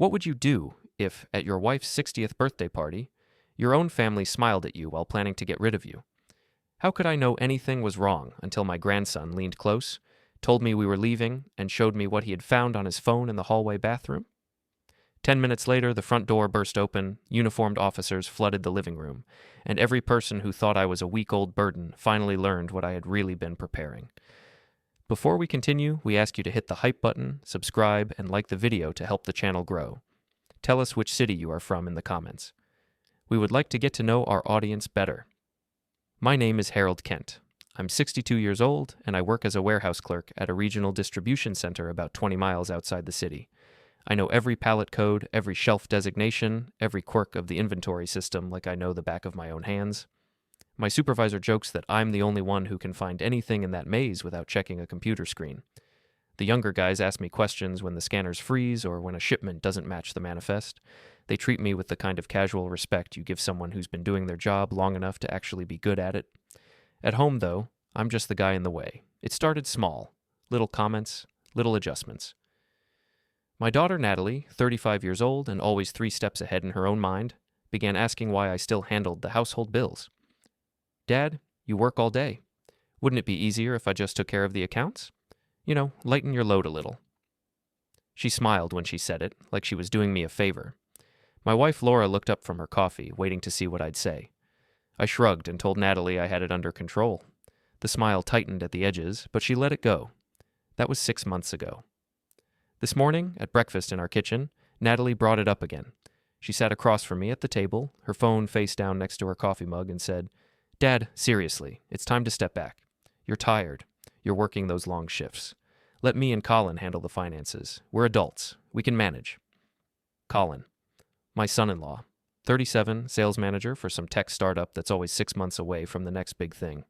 What would you do if, at your wife's 60th birthday party, your own family smiled at you while planning to get rid of you? How could I know anything was wrong until my grandson leaned close, told me we were leaving, and showed me what he had found on his phone in the hallway bathroom? 10 minutes later, the front door burst open, uniformed officers flooded the living room, and every person who thought I was a week-old burden finally learned what I had really been preparing. Before we continue, we ask you to hit the hype button, subscribe, and like the video to help the channel grow. Tell us which city you are from in the comments. We would like to get to know our audience better. My name is Harold Kent. I'm 62 years old, and I work as a warehouse clerk at a regional distribution center about 20 miles outside the city. I know every pallet code, every shelf designation, every quirk of the inventory system like I know the back of my own hands. My supervisor jokes that I'm the only one who can find anything in that maze without checking a computer screen. The younger guys ask me questions when the scanners freeze or when a shipment doesn't match the manifest. They treat me with the kind of casual respect you give someone who's been doing their job long enough to actually be good at it. At home, though, I'm just the guy in the way. It started small. Little comments, little adjustments. My daughter Natalie, 35 years old and always 3 steps ahead in her own mind, began asking why I still handled the household bills. Dad, you work all day. Wouldn't it be easier if I just took care of the accounts? Lighten your load a little. She smiled when she said it, like she was doing me a favor. My wife Laura looked up from her coffee, waiting to see what I'd say. I shrugged and told Natalie I had it under control. The smile tightened at the edges, but she let it go. That was 6 months ago. This morning, at breakfast in our kitchen, Natalie brought it up again. She sat across from me at the table, her phone face down next to her coffee mug, and said, "Dad, seriously, it's time to step back. You're tired. You're working those long shifts. Let me and Colin handle the finances. We're adults. We can manage." Colin, my son-in-law, 37, sales manager for some tech startup that's always 6 months away from the next big thing.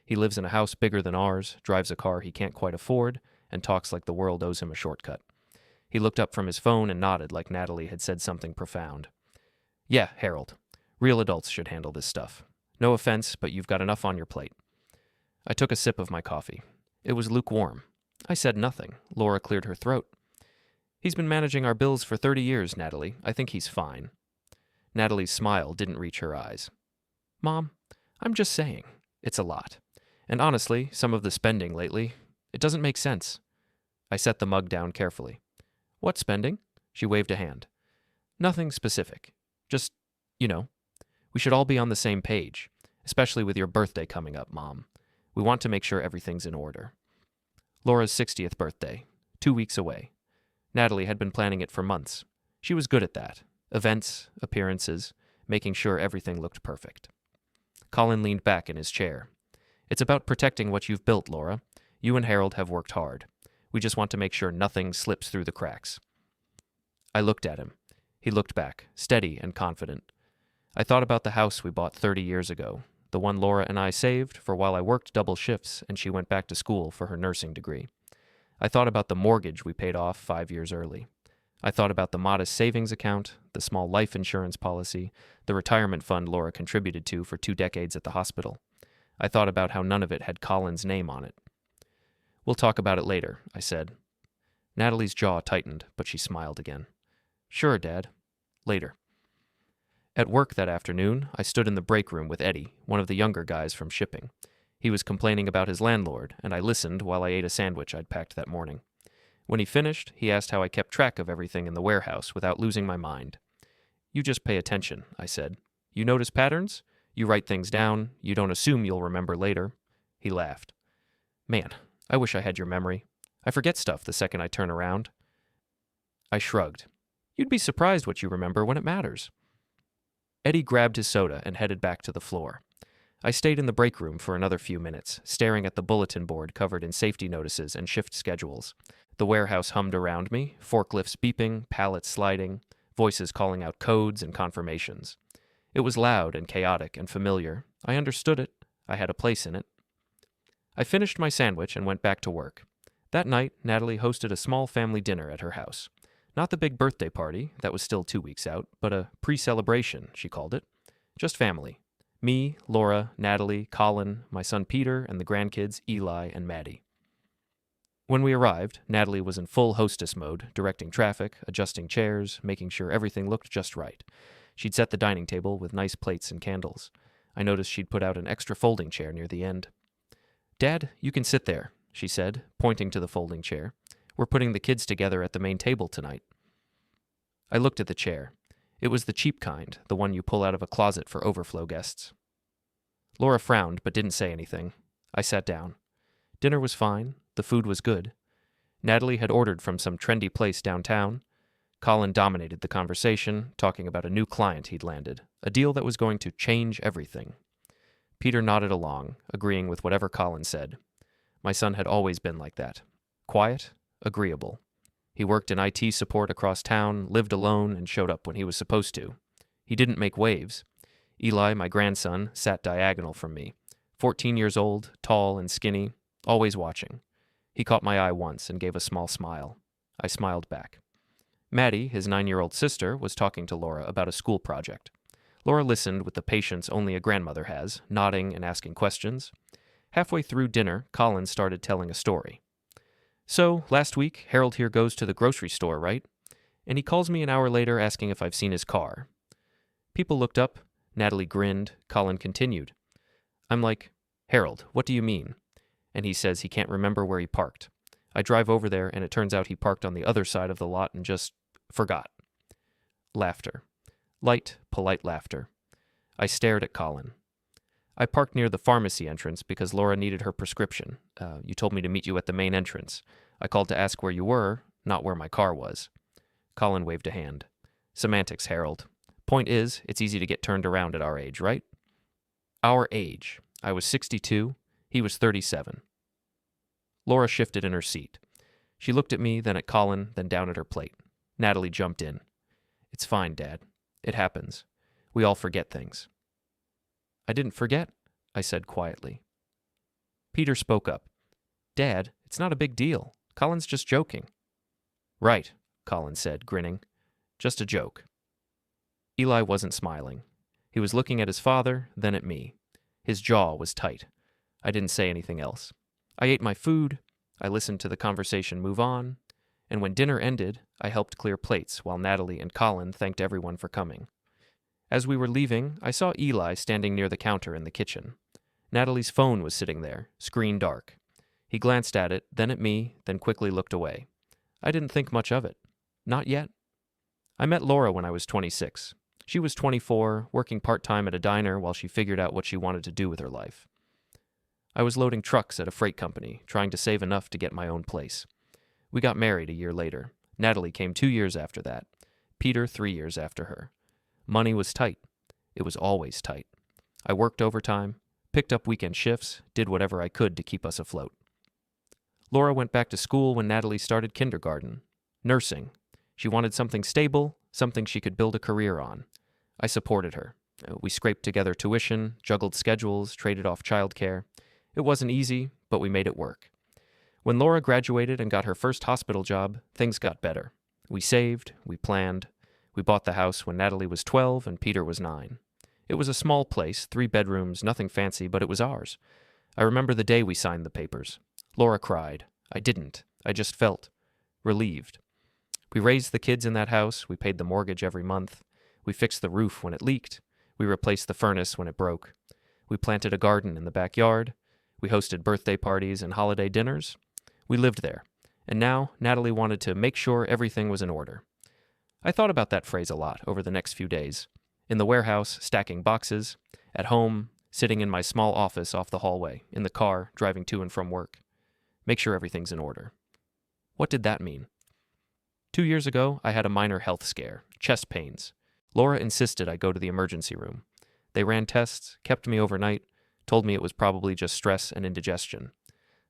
He lives in a house bigger than ours, drives a car he can't quite afford, and talks like the world owes him a shortcut. He looked up from his phone and nodded like Natalie had said something profound. "Yeah, Harold. Real adults should handle this stuff. No offense, but you've got enough on your plate." I took a sip of my coffee. It was lukewarm. I said nothing. Laura cleared her throat. "He's been managing our bills for 30 years, Natalie. I think he's fine." Natalie's smile didn't reach her eyes. "Mom, I'm just saying. It's a lot. And honestly, some of the spending lately, it doesn't make sense." I set the mug down carefully. "What spending?" She waved a hand. "Nothing specific. Just, we should all be on the same page, especially with your birthday coming up, Mom. We want to make sure everything's in order." Laura's 60th birthday, 2 weeks away. Natalie had been planning it for months. She was good at that. Events, appearances, making sure everything looked perfect. Colin leaned back in his chair. "It's about protecting what you've built, Laura. You and Harold have worked hard. We just want to make sure nothing slips through the cracks." I looked at him. He looked back, steady and confident. I thought about the house we bought 30 years ago, the one Laura and I saved for while I worked double shifts and she went back to school for her nursing degree. I thought about the mortgage we paid off 5 years early. I thought about the modest savings account, the small life insurance policy, the retirement fund Laura contributed to for 2 decades at the hospital. I thought about how none of it had Colin's name on it. "We'll talk about it later," I said. Natalie's jaw tightened, but she smiled again. "Sure, Dad. Later." At work that afternoon, I stood in the break room with Eddie, one of the younger guys from shipping. He was complaining about his landlord, and I listened while I ate a sandwich I'd packed that morning. When he finished, he asked how I kept track of everything in the warehouse without losing my mind. "You just pay attention," I said. "You notice patterns? You write things down. You don't assume you'll remember later." He laughed. "Man, I wish I had your memory. I forget stuff the second I turn around." I shrugged. "You'd be surprised what you remember when it matters." Eddie grabbed his soda and headed back to the floor. I stayed in the break room for another few minutes, staring at the bulletin board covered in safety notices and shift schedules. The warehouse hummed around me, forklifts beeping, pallets sliding, voices calling out codes and confirmations. It was loud and chaotic and familiar. I understood it. I had a place in it. I finished my sandwich and went back to work. That night, Natalie hosted a small family dinner at her house. Not the big birthday party, that was still 2 weeks out, but a pre-celebration, she called it. Just family. Me, Laura, Natalie, Colin, my son Peter, and the grandkids Eli and Maddie. When we arrived, Natalie was in full hostess mode, directing traffic, adjusting chairs, making sure everything looked just right. She'd set the dining table with nice plates and candles. I noticed she'd put out an extra folding chair near the end. "Dad, you can sit there," she said, pointing to the folding chair. "We're putting the kids together at the main table tonight." I looked at the chair. It was the cheap kind, the one you pull out of a closet for overflow guests. Laura frowned but didn't say anything. I sat down. Dinner was fine. The food was good. Natalie had ordered from some trendy place downtown. Colin dominated the conversation, talking about a new client he'd landed, a deal that was going to change everything. Peter nodded along, agreeing with whatever Colin said. My son had always been like that. Quiet, agreeable. He worked in IT support across town, lived alone, and showed up when he was supposed to. He didn't make waves. Eli, my grandson, sat diagonal from me. 14 years old, tall and skinny, always watching. He caught my eye once and gave a small smile. I smiled back. Maddie, his 9-year-old sister, was talking to Laura about a school project. Laura listened with the patience only a grandmother has, nodding and asking questions. Halfway through dinner, Colin started telling a story. "So, last week, Harold here goes to the grocery store, right? And he calls me an hour later asking if I've seen his car." People looked up. Natalie grinned. Colin continued. I'm like, "Harold, what do you mean?" And he says he can't remember where he parked. I drive over there, and it turns out he parked on the other side of the lot and just forgot. Laughter. Light, polite laughter. I stared at Colin. "I parked near the pharmacy entrance because Laura needed her prescription. You told me to meet you at the main entrance. I called to ask where you were, not where my car was." Colin waved a hand. "Semantics, Harold. Point is, it's easy to get turned around at our age, right?" Our age. I was 62. He was 37. Laura shifted in her seat. She looked at me, then at Colin, then down at her plate. Natalie jumped in. "It's fine, Dad. It happens. We all forget things." "I didn't forget," I said quietly. Peter spoke up. "Dad, it's not a big deal. Colin's just joking." "Right," Colin said, grinning. "Just a joke." Eli wasn't smiling. He was looking at his father, then at me. His jaw was tight. I didn't say anything else. I ate my food. I listened to the conversation move on. And when dinner ended, I helped clear plates while Natalie and Colin thanked everyone for coming. As we were leaving, I saw Eli standing near the counter in the kitchen. Natalie's phone was sitting there, screen dark. He glanced at it, then at me, then quickly looked away. I didn't think much of it. Not yet. I met Laura when I was 26. She was 24, working part-time at a diner while she figured out what she wanted to do with her life. I was loading trucks at a freight company, trying to save enough to get my own place. We got married a year later. Natalie came 2 years after that. Peter 3 years after her. Money was tight. It was always tight. I worked overtime, picked up weekend shifts, did whatever I could to keep us afloat. Laura went back to school when Natalie started kindergarten. Nursing. She wanted something stable, something she could build a career on. I supported her. We scraped together tuition, juggled schedules, traded off childcare. It wasn't easy, but we made it work. When Laura graduated and got her first hospital job, things got better. We saved, we planned. We bought the house when Natalie was 12 and Peter was 9. It was a small place, 3 bedrooms, nothing fancy, but it was ours. I remember the day we signed the papers. Laura cried. I didn't. I just felt relieved. We raised the kids in that house. We paid the mortgage every month. We fixed the roof when it leaked. We replaced the furnace when it broke. We planted a garden in the backyard. We hosted birthday parties and holiday dinners. We lived there. And now Natalie wanted to make sure everything was in order. I thought about that phrase a lot over the next few days. In the warehouse, stacking boxes. At home, sitting in my small office off the hallway. In the car, driving to and from work. Make sure everything's in order. What did that mean? 2 years ago, I had a minor health scare, chest pains. Laura insisted I go to the emergency room. They ran tests, kept me overnight, told me it was probably just stress and indigestion.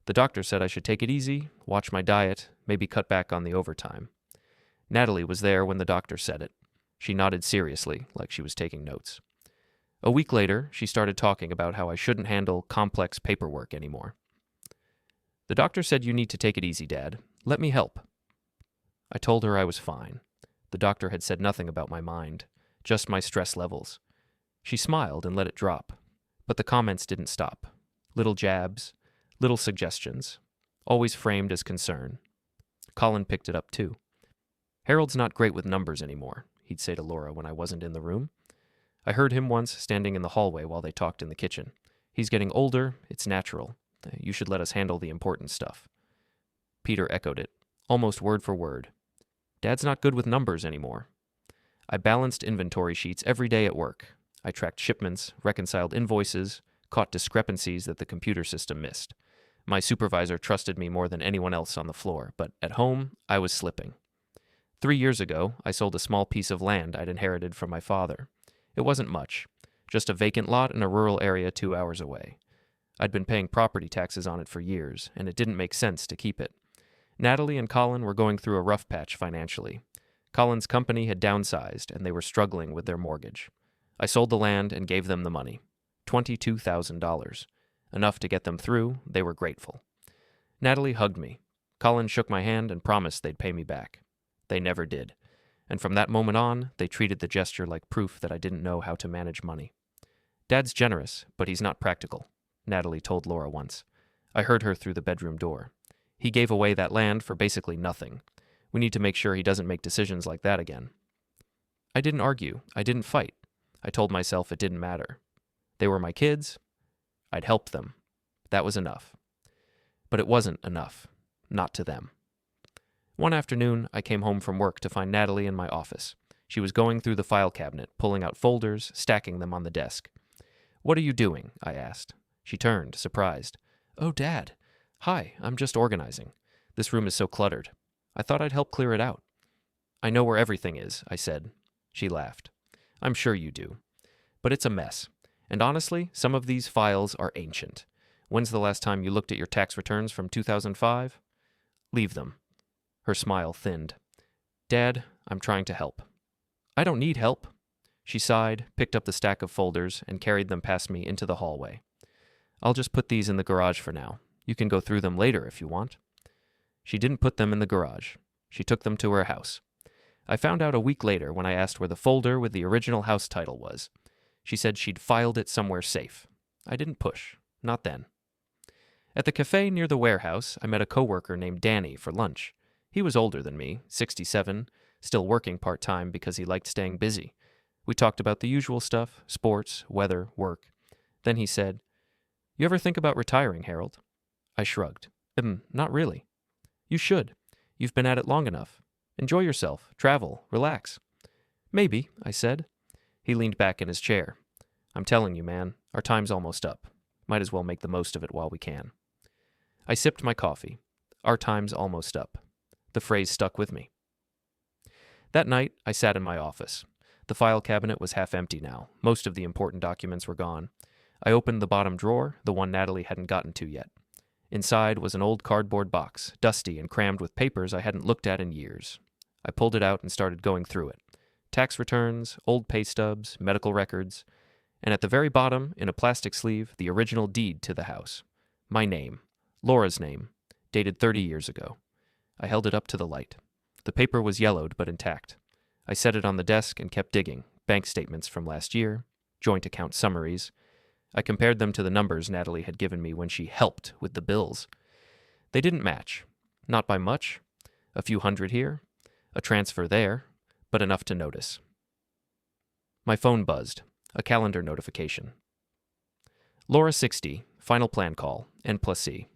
The doctor said I should take it easy, watch my diet, maybe cut back on the overtime. Natalie was there when the doctor said it. She nodded seriously, like she was taking notes. A week later, she started talking about how I shouldn't handle complex paperwork anymore. "The doctor said you need to take it easy, Dad. Let me help." I told her I was fine. The doctor had said nothing about my mind, just my stress levels. She smiled and let it drop. But the comments didn't stop. Little jabs, little suggestions. always framed as concern. Colin picked it up too. Harold's not great with numbers anymore, he'd say to Laura when I wasn't in the room. I heard him once standing in the hallway while they talked in the kitchen. He's getting older, it's natural. You should let us handle the important stuff. Peter echoed it, almost word for word. Dad's not good with numbers anymore. I balanced inventory sheets every day at work. I tracked shipments, reconciled invoices, caught discrepancies that the computer system missed. My supervisor trusted me more than anyone else on the floor, but at home, I was slipping. 3 years ago, I sold a small piece of land I'd inherited from my father. It wasn't much, just a vacant lot in a rural area 2 hours away. I'd been paying property taxes on it for years, and it didn't make sense to keep it. Natalie and Colin were going through a rough patch financially. Colin's company had downsized, and they were struggling with their mortgage. I sold the land and gave them the money, $22,000. Enough to get them through, they were grateful. Natalie hugged me. Colin shook my hand and promised they'd pay me back. They never did, and from that moment on, they treated the gesture like proof that I didn't know how to manage money. Dad's generous, but he's not practical, Natalie told Laura once. I heard her through the bedroom door. He gave away that land for basically nothing. We need to make sure he doesn't make decisions like that again. I didn't argue. I didn't fight. I told myself it didn't matter. They were my kids. I'd helped them. That was enough. But it wasn't enough. Not to them. One afternoon, I came home from work to find Natalie in my office. She was going through the file cabinet, pulling out folders, stacking them on the desk. "What are you doing?" I asked. She turned, surprised. "Oh, Dad. Hi, I'm just organizing. This room is so cluttered. I thought I'd help clear it out." "I know where everything is," I said. She laughed. "I'm sure you do. But it's a mess. And honestly, some of these files are ancient. When's the last time you looked at your tax returns from 2005? Leave them." Her smile thinned. "Dad, I'm trying to help." "I don't need help." She sighed, picked up the stack of folders, and carried them past me into the hallway. "I'll just put these in the garage for now. You can go through them later if you want." She didn't put them in the garage. She took them to her house. I found out a week later when I asked where the folder with the original house title was. She said she'd filed it somewhere safe. I didn't push. Not then. At the cafe near the warehouse, I met a coworker named Danny for lunch. He was older than me, 67, still working part-time because he liked staying busy. We talked about the usual stuff, sports, weather, work. Then he said, "You ever think about retiring, Harold?" I shrugged. Not really." "You should. You've been at it long enough. Enjoy yourself, travel, relax." "Maybe," I said. He leaned back in his chair. "I'm telling you, man, our time's almost up. Might as well make the most of it while we can." I sipped my coffee. Our time's almost up. The phrase stuck with me. That night, I sat in my office. The file cabinet was half empty now. Most of the important documents were gone. I opened the bottom drawer, the one Natalie hadn't gotten to yet. Inside was an old cardboard box, dusty and crammed with papers I hadn't looked at in years. I pulled it out and started going through it. Tax returns, old pay stubs, medical records, and at the very bottom, in a plastic sleeve, the original deed to the house. My name. Laura's name. Dated 30 years ago. I held it up to the light. The paper was yellowed but intact. I set it on the desk and kept digging. Bank statements from last year, joint account summaries. I compared them to the numbers Natalie had given me when she helped with the bills. They didn't match. Not by much. A few hundred here, a transfer there, but enough to notice. My phone buzzed. A calendar notification. Laura 60, final plan call, N+C.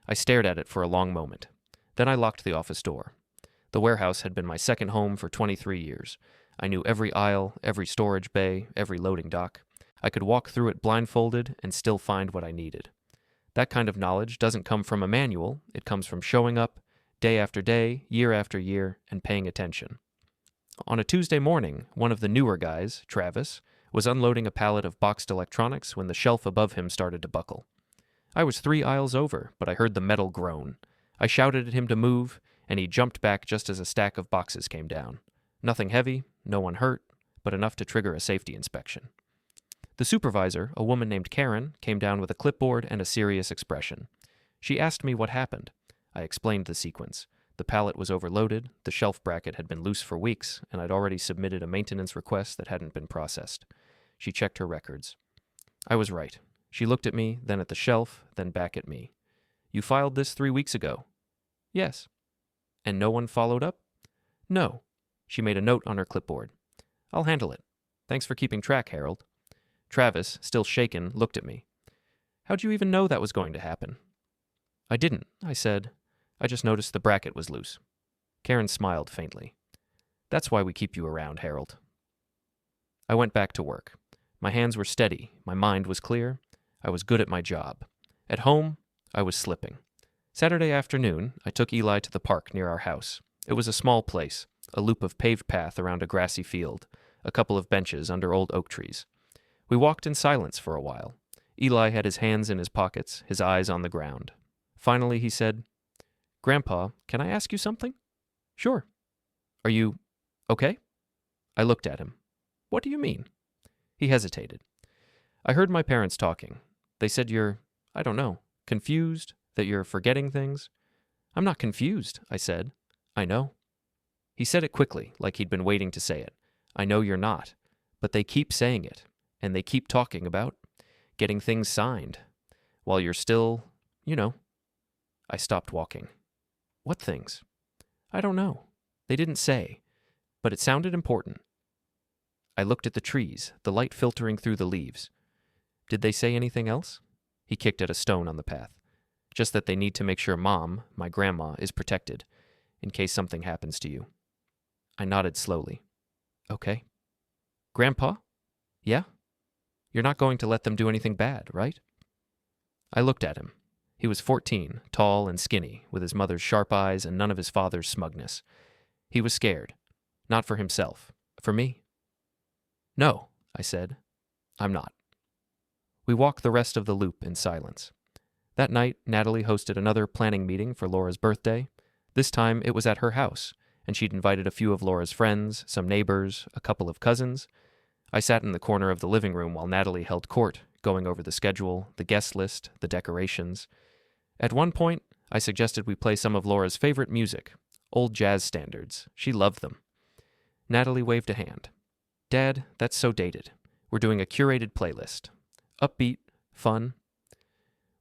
I stared at it for a long moment. Then I locked the office door. The warehouse had been my second home for 23 years. I knew every aisle, every storage bay, every loading dock. I could walk through it blindfolded and still find what I needed. That kind of knowledge doesn't come from a manual. It comes from showing up, day after day, year after year, and paying attention. On a Tuesday morning, one of the newer guys, Travis, was unloading a pallet of boxed electronics when the shelf above him started to buckle. I was 3 aisles over, but I heard the metal groan. I shouted at him to move, and he jumped back just as a stack of boxes came down. Nothing heavy, no one hurt, but enough to trigger a safety inspection. The supervisor, a woman named Karen, came down with a clipboard and a serious expression. She asked me what happened. I explained the sequence. The pallet was overloaded, the shelf bracket had been loose for weeks, and I'd already submitted a maintenance request that hadn't been processed. She checked her records. I was right. She looked at me, then at the shelf, then back at me. You filed this 3 weeks ago. Yes. And no one followed up? No. She made a note on her clipboard. I'll handle it. Thanks for keeping track, Harold. Travis, still shaken, looked at me. How'd you even know that was going to happen? I didn't, I said. I just noticed the bracket was loose. Karen smiled faintly. That's why we keep you around, Harold. I went back to work. My hands were steady. My mind was clear. I was good at my job. At home, I was slipping. Saturday afternoon, I took Eli to the park near our house. It was a small place, a loop of paved path around a grassy field, a couple of benches under old oak trees. We walked in silence for a while. Eli had his hands in his pockets, his eyes on the ground. Finally, he said, Grandpa, can I ask you something? Sure. Are you okay? I looked at him. What do you mean? He hesitated. I heard my parents talking. They said you're, I don't know, confused, that you're forgetting things. I'm not confused, I said. I know. He said it quickly, like he'd been waiting to say it. I know you're not, but they keep saying it, and they keep talking about getting things signed, while you're still, I stopped walking. What things? I don't know. They didn't say, but it sounded important. I looked at the trees, the light filtering through the leaves. Did they say anything else? He kicked at a stone on the path. Just that they need to make sure Mom, my grandma, is protected, in case something happens to you. I nodded slowly. Okay. Grandpa? Yeah? You're not going to let them do anything bad, right? I looked at him. He was 14, tall and skinny, with his mother's sharp eyes and none of his father's smugness. He was scared. Not for himself. For me. No, I said. I'm not. We walked the rest of the loop in silence. That night, Natalie hosted another planning meeting for Laura's birthday. This time, it was at her house, and she'd invited a few of Laura's friends, some neighbors, a couple of cousins. I sat in the corner of the living room while Natalie held court, going over the schedule, the guest list, the decorations. At one point, I suggested we play some of Laura's favorite music, old jazz standards. She loved them. Natalie waved a hand. Dad, that's so dated. We're doing a curated playlist. Upbeat, fun.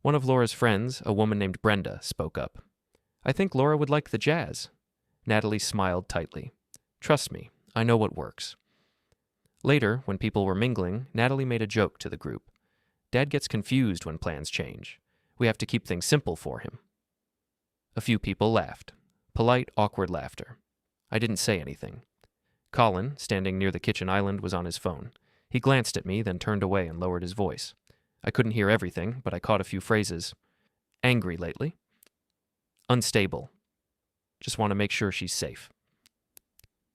One of Laura's friends, a woman named Brenda, spoke up. I think Laura would like the jazz. Natalie smiled tightly. Trust me, I know what works. Later, when people were mingling, Natalie made a joke to the group. Dad gets confused when plans change. We have to keep things simple for him. A few people laughed. Polite, awkward laughter. I didn't say anything. Colin, standing near the kitchen island, was on his phone. He glanced at me, then turned away and lowered his voice. I couldn't hear everything, but I caught a few phrases. Angry lately? Unstable. Just want to make sure she's safe.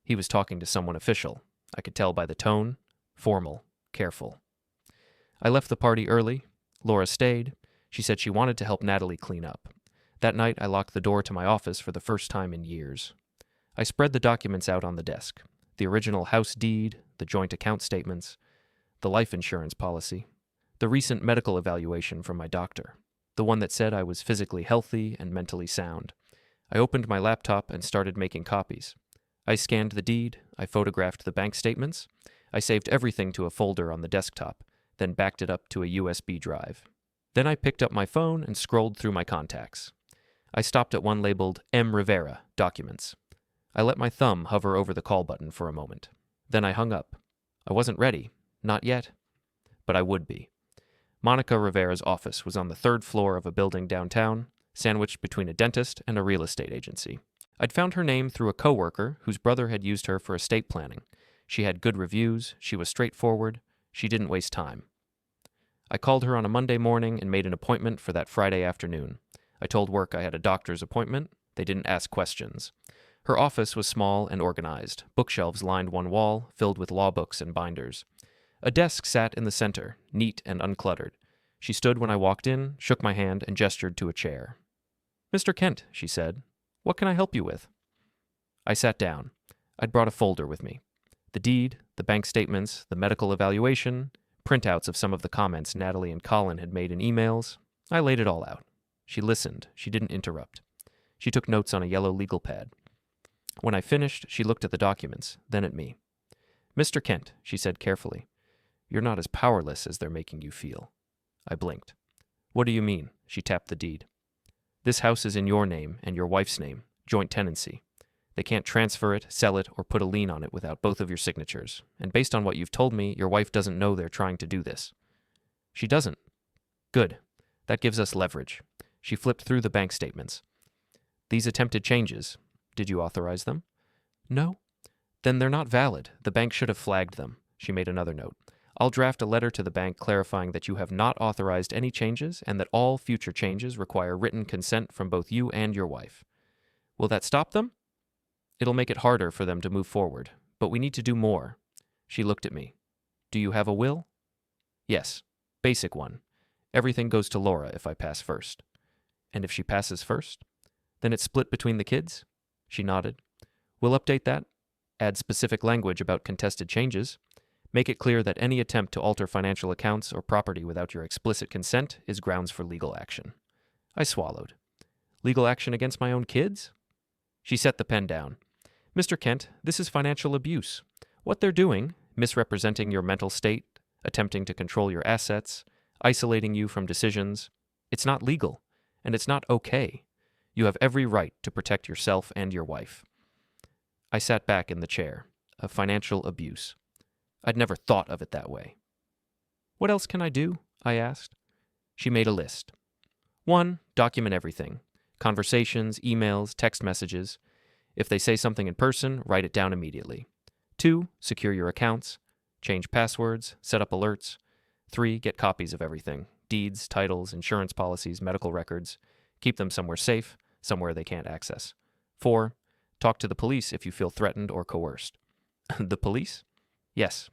He was talking to someone official. I could tell by the tone. Formal. Careful. I left the party early. Laura stayed. She said she wanted to help Natalie clean up. That night, I locked the door to my office for the first time in years. I spread the documents out on the desk. The original house deed, the joint account statements, the life insurance policy, the recent medical evaluation from my doctor, the one that said I was physically healthy and mentally sound. I opened my laptop and started making copies. I scanned the deed, I photographed the bank statements, I saved everything to a folder on the desktop, then backed it up to a USB drive. Then I picked up my phone and scrolled through my contacts. I stopped at one labeled M. Rivera, Documents. I let my thumb hover over the call button for a moment. Then I hung up. I wasn't ready. Not yet. But I would be. Monica Rivera's office was on the 3rd floor of a building downtown, sandwiched between a dentist and a real estate agency. I'd found her name through a coworker whose brother had used her for estate planning. She had good reviews, she was straightforward, she didn't waste time. I called her on a Monday morning and made an appointment for that Friday afternoon. I told work I had a doctor's appointment. They didn't ask questions. Her office was small and organized. Bookshelves lined one wall, filled with law books and binders. A desk sat in the center, neat and uncluttered. She stood when I walked in, shook my hand, and gestured to a chair. Mr. Kent, she said, what can I help you with? I sat down. I'd brought a folder with me. The deed, the bank statements, the medical evaluation, printouts of some of the comments Natalie and Colin had made in emails. I laid it all out. She listened. She didn't interrupt. She took notes on a yellow legal pad. When I finished, she looked at the documents, then at me. Mr. Kent, she said carefully, you're not as powerless as they're making you feel. I blinked. What do you mean? She tapped the deed. This house is in your name and your wife's name, joint tenancy. They can't transfer it, sell it, or put a lien on it without both of your signatures. And based on what you've told me, your wife doesn't know they're trying to do this. She doesn't. Good. That gives us leverage. She flipped through the bank statements. These attempted changes, did you authorize them? No. Then they're not valid. The bank should have flagged them. She made another note. I'll draft a letter to the bank clarifying that you have not authorized any changes and that all future changes require written consent from both you and your wife. Will that stop them? It'll make it harder for them to move forward, but we need to do more. She looked at me. Do you have a will? Yes. Basic one. Everything goes to Laura if I pass first. And if she passes first? Then it's split between the kids? She nodded. We'll update that. Add specific language about contested changes. Make it clear that any attempt to alter financial accounts or property without your explicit consent is grounds for legal action. I swallowed. Legal action against my own kids? She set the pen down. Mr. Kent, this is financial abuse. What they're doing, misrepresenting your mental state, attempting to control your assets, isolating you from decisions, it's not legal, and it's not okay. You have every right to protect yourself and your wife. I sat back in the chair. A financial abuse. I'd never thought of it that way. What else can I do? I asked. She made a list. 1. Document everything. Conversations, emails, text messages. If they say something in person, write it down immediately. 2. Secure your accounts. Change passwords. Set up alerts. 3. Get copies of everything. Deeds, titles, insurance policies, medical records. Keep them somewhere safe, somewhere they can't access. 4. Talk to the police if you feel threatened or coerced. The police? Yes.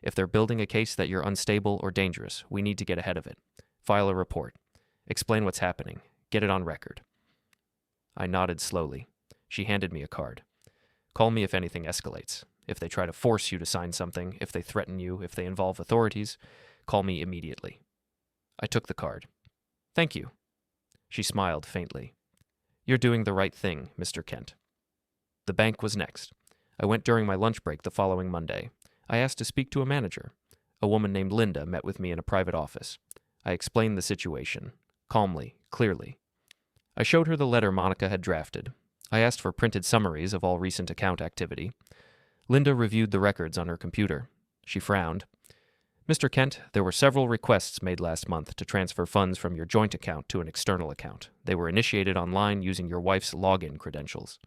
If they're building a case that you're unstable or dangerous, we need to get ahead of it. File a report. Explain what's happening. Get it on record. I nodded slowly. She handed me a card. Call me if anything escalates. If they try to force you to sign something, if they threaten you, if they involve authorities, call me immediately. I took the card. Thank you. She smiled faintly. You're doing the right thing, Mr. Kent. The bank was next. I went during my lunch break the following Monday. I asked to speak to a manager. A woman named Linda met with me in a private office. I explained the situation, calmly, clearly. I showed her the letter Monica had drafted. I asked for printed summaries of all recent account activity. Linda reviewed the records on her computer. She frowned. Mr. Kent, there were several requests made last month to transfer funds from your joint account to an external account. They were initiated online using your wife's login credentials.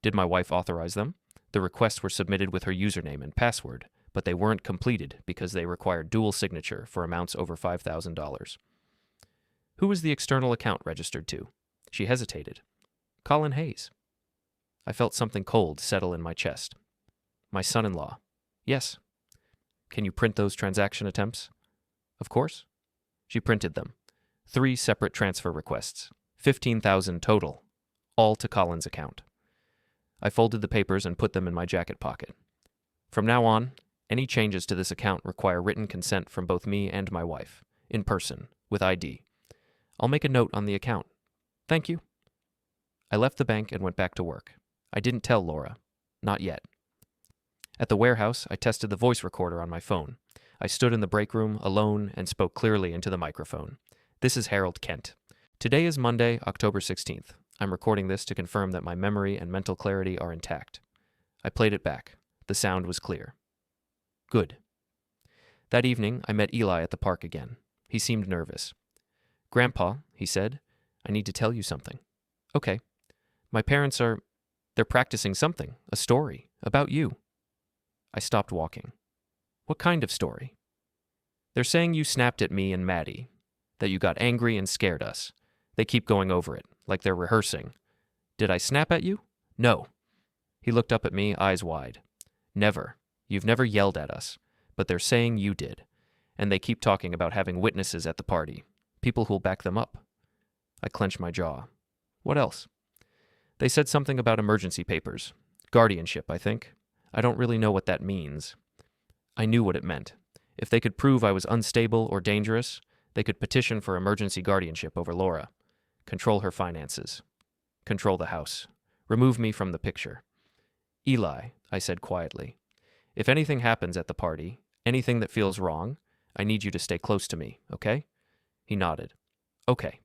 Did my wife authorize them? The requests were submitted with her username and password, but they weren't completed because they required dual signature for amounts over $5,000. Who was the external account registered to? She hesitated. Colin Hayes. I felt something cold settle in my chest. My son-in-law. Yes. Can you print those transaction attempts? Of course. She printed them. 3 separate transfer requests. $15,000 total. All to Colin's account. I folded the papers and put them in my jacket pocket. From now on, any changes to this account require written consent from both me and my wife, in person, with ID. I'll make a note on the account. Thank you. I left the bank and went back to work. I didn't tell Laura. Not yet. At the warehouse, I tested the voice recorder on my phone. I stood in the break room, alone, and spoke clearly into the microphone. This is Harold Kent. Today is Monday, October 16th. I'm recording this to confirm that my memory and mental clarity are intact. I played it back. The sound was clear. Good. That evening, I met Eli at the park again. He seemed nervous. Grandpa, he said, I need to tell you something. Okay. My parents they're practicing something, a story, about you. I stopped walking. What kind of story? They're saying you snapped at me and Maddie, that you got angry and scared us. They keep going over it, like they're rehearsing. Did I snap at you? No. He looked up at me, eyes wide. Never. You've never yelled at us. But they're saying you did. And they keep talking about having witnesses at the party. People who'll back them up. I clenched my jaw. What else? They said something about emergency papers. Guardianship, I think. I don't really know what that means. I knew what it meant. If they could prove I was unstable or dangerous, they could petition for emergency guardianship over Laura. Control her finances. Control the house. Remove me from the picture. Eli, I said quietly, if anything happens at the party, anything that feels wrong, I need you to stay close to me, okay? He nodded. Okay.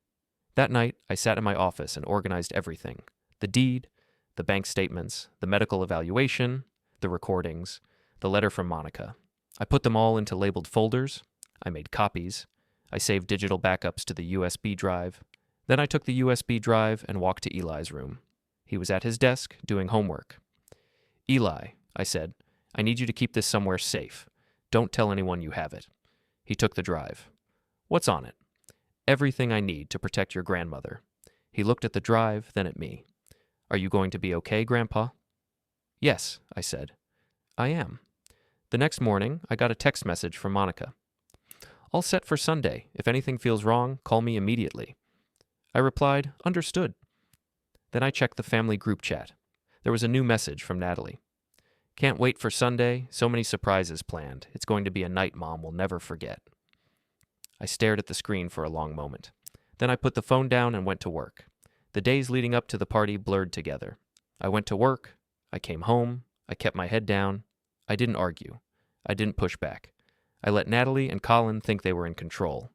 That night, I sat in my office and organized everything: the deed, the bank statements, the medical evaluation, the recordings, the letter from Monica. I put them all into labeled folders. I made copies. I saved digital backups to the USB drive. Then I took the USB drive and walked to Eli's room. He was at his desk doing homework. "Eli," I said, "I need you to keep this somewhere safe. Don't tell anyone you have it." He took the drive. "What's on it?" "Everything I need to protect your grandmother." He looked at the drive, then at me. "Are you going to be okay, Grandpa?" "Yes," I said. "I am." The next morning, I got a text message from Monica. "All set for Sunday. If anything feels wrong, call me immediately." I replied, "Understood." Then I checked the family group chat. There was a new message from Natalie. "Can't wait for Sunday. So many surprises planned. It's going to be a night Mom will never forget." I stared at the screen for a long moment. Then I put the phone down and went to work. The days leading up to the party blurred together. I went to work. I came home. I kept my head down. I didn't argue. I didn't push back. I let Natalie and Colin think they were in control.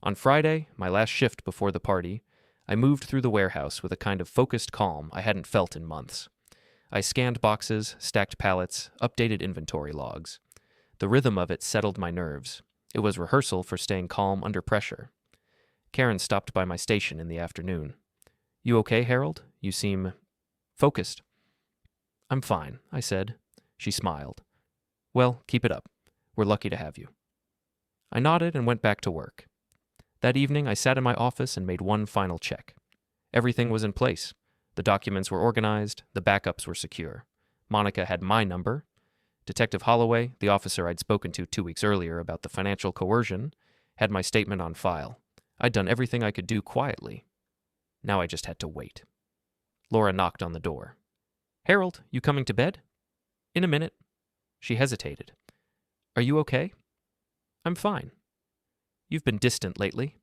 On Friday, my last shift before the party, I moved through the warehouse with a kind of focused calm I hadn't felt in months. I scanned boxes, stacked pallets, updated inventory logs. The rhythm of it settled my nerves. It was rehearsal for staying calm under pressure. Karen stopped by my station in the afternoon. "You okay, Harold? You seem focused." "I'm fine," I said. She smiled. "Well, keep it up. We're lucky to have you." I nodded and went back to work. That evening, I sat in my office and made one final check. Everything was in place. The documents were organized. The backups were secure. Monica had my number. Detective Holloway, the officer I'd spoken to 2 weeks earlier about the financial coercion, had my statement on file. I'd done everything I could do quietly. Now I just had to wait. Laura knocked on the door. "Harold, you coming to bed?" "In a minute." She hesitated. "Are you okay?" "I'm fine." "You've been distant lately."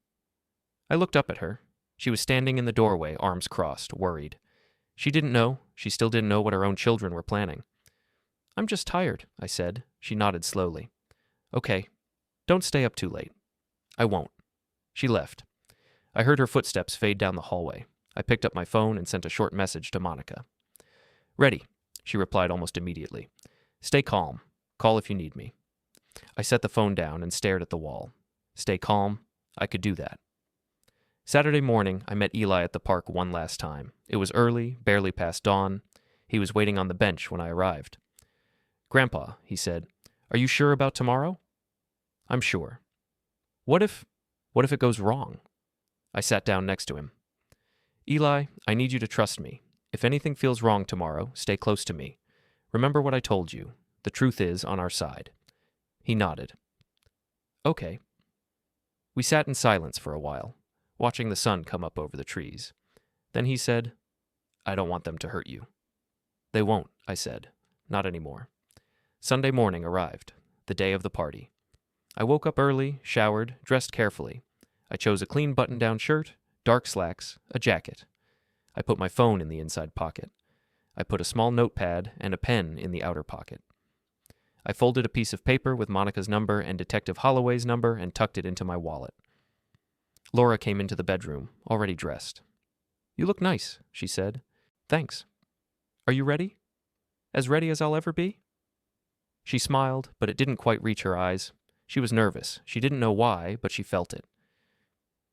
I looked up at her. She was standing in the doorway, arms crossed, worried. She still didn't know what her own children were planning. "I'm just tired," I said. She nodded slowly. "Okay. Don't stay up too late." "I won't." She left. I heard her footsteps fade down the hallway. I picked up my phone and sent a short message to Monica. "Ready," she replied almost immediately. "Stay calm. Call if you need me." I set the phone down and stared at the wall. Stay calm. I could do that. Saturday morning, I met Eli at the park one last time. It was early, barely past dawn. He was waiting on the bench when I arrived. "Grandpa," he said, "are you sure about tomorrow?" "I'm sure." What if it goes wrong?" I sat down next to him. "Eli, I need you to trust me. If anything feels wrong tomorrow, stay close to me. Remember what I told you. The truth is on our side." He nodded. "Okay." We sat in silence for a while, watching the sun come up over the trees. Then he said, "I don't want them to hurt you." "They won't," I said. "Not anymore." Sunday morning arrived, the day of the party. I woke up early, showered, dressed carefully. I chose a clean button-down shirt, dark slacks, a jacket. I put my phone in the inside pocket. I put a small notepad and a pen in the outer pocket. I folded a piece of paper with Monica's number and Detective Holloway's number and tucked it into my wallet. Laura came into the bedroom, already dressed. "You look nice," she said. "Thanks. Are you ready? As ready as I'll ever be?" She smiled, but it didn't quite reach her eyes. She was nervous. She didn't know why, but she felt it.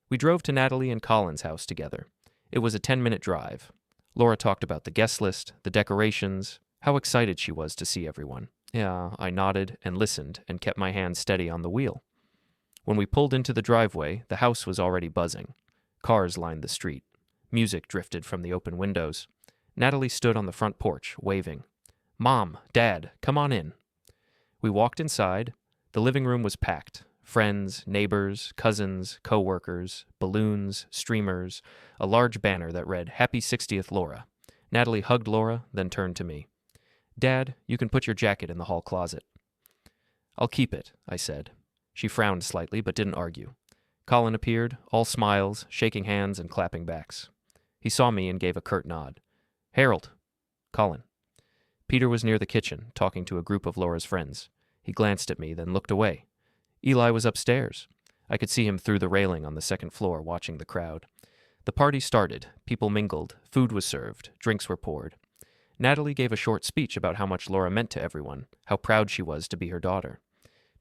We drove to Natalie and Colin's house together. It was a 10-minute drive. Laura talked about the guest list, the decorations, how excited she was to see everyone. Yeah, I nodded and listened and kept my hand steady on the wheel. When we pulled into the driveway, the house was already buzzing. Cars lined the street. Music drifted from the open windows. Natalie stood on the front porch, waving. "Mom, Dad, come on in." We walked inside. The living room was packed. Friends, neighbors, cousins, co-workers, balloons, streamers, a large banner that read, "Happy 60th, Laura." Natalie hugged Laura, then turned to me. "Dad, you can put your jacket in the hall closet." "I'll keep it," I said. She frowned slightly, but didn't argue. Colin appeared, all smiles, shaking hands and clapping backs. He saw me and gave a curt nod. "Harold." "Colin." Peter was near the kitchen, talking to a group of Laura's friends. He glanced at me, then looked away. Eli was upstairs. I could see him through the railing on the second floor, watching the crowd. The party started, people mingled, food was served, drinks were poured. Natalie gave a short speech about how much Laura meant to everyone, how proud she was to be her daughter.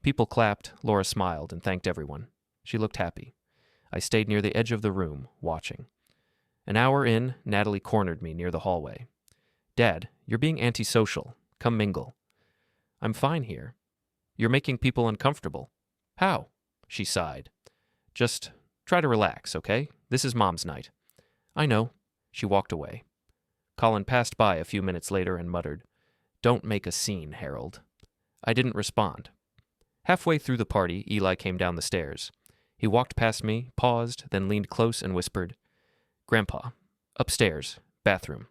People clapped, Laura smiled and thanked everyone. She looked happy. I stayed near the edge of the room, watching. An hour in, Natalie cornered me near the hallway. "Dad, you're being antisocial. Come mingle." "I'm fine here." "You're making people uncomfortable." "How?" She sighed. "Just try to relax, okay? This is Mom's night." "I know." She walked away. Colin passed by a few minutes later and muttered, "Don't make a scene, Harold." I didn't respond. Halfway through the party, Eli came down the stairs. He walked past me, paused, then leaned close and whispered, "Grandpa, upstairs, bathroom.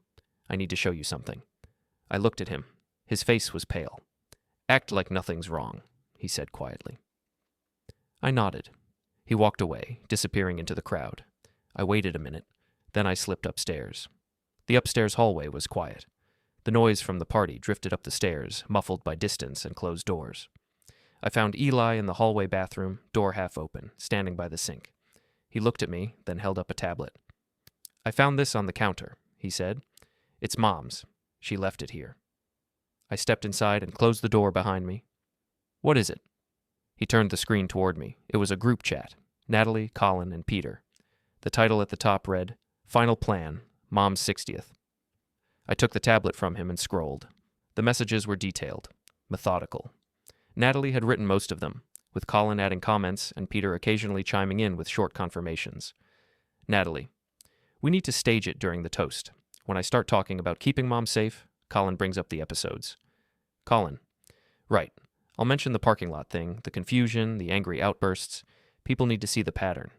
I need to show you something." I looked at him. His face was pale. "Act like nothing's wrong," he said quietly. I nodded. He walked away, disappearing into the crowd. I waited a minute, then I slipped upstairs. The upstairs hallway was quiet. The noise from the party drifted up the stairs, muffled by distance and closed doors. I found Eli in the hallway bathroom, door half open, standing by the sink. He looked at me, then held up a tablet. "I found this on the counter," he said. "It's Mom's. She left it here." I stepped inside and closed the door behind me. "What is it?" He turned the screen toward me. It was a group chat. Natalie, Colin, and Peter. The title at the top read, "Final Plan, Mom's 60th. I took the tablet from him and scrolled. The messages were detailed, methodical. Natalie had written most of them, with Colin adding comments and Peter occasionally chiming in with short confirmations. Natalie: "We need to stage it during the toast. When I start talking about keeping Mom safe, Colin brings up the episodes." Colin: "Right. I'll mention the parking lot thing, the confusion, the angry outbursts. People need to see the pattern."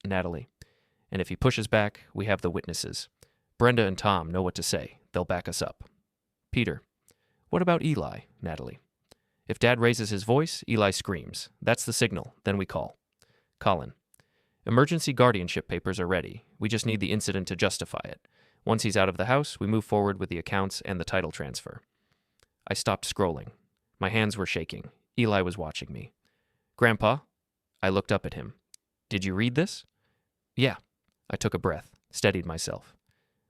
Natalie: "And if he pushes back, we have the witnesses. Brenda and Tom know what to say. They'll back us up." Peter: "What about Eli, Natalie? If Dad raises his voice, Eli screams. That's the signal. Then we call." Colin: "Emergency guardianship papers are ready. We just need the incident to justify it. Once he's out of the house, we move forward with the accounts and the title transfer." I stopped scrolling. My hands were shaking. Eli was watching me. "Grandpa?" I looked up at him. "Did you read this?" "Yeah." I took a breath, steadied myself.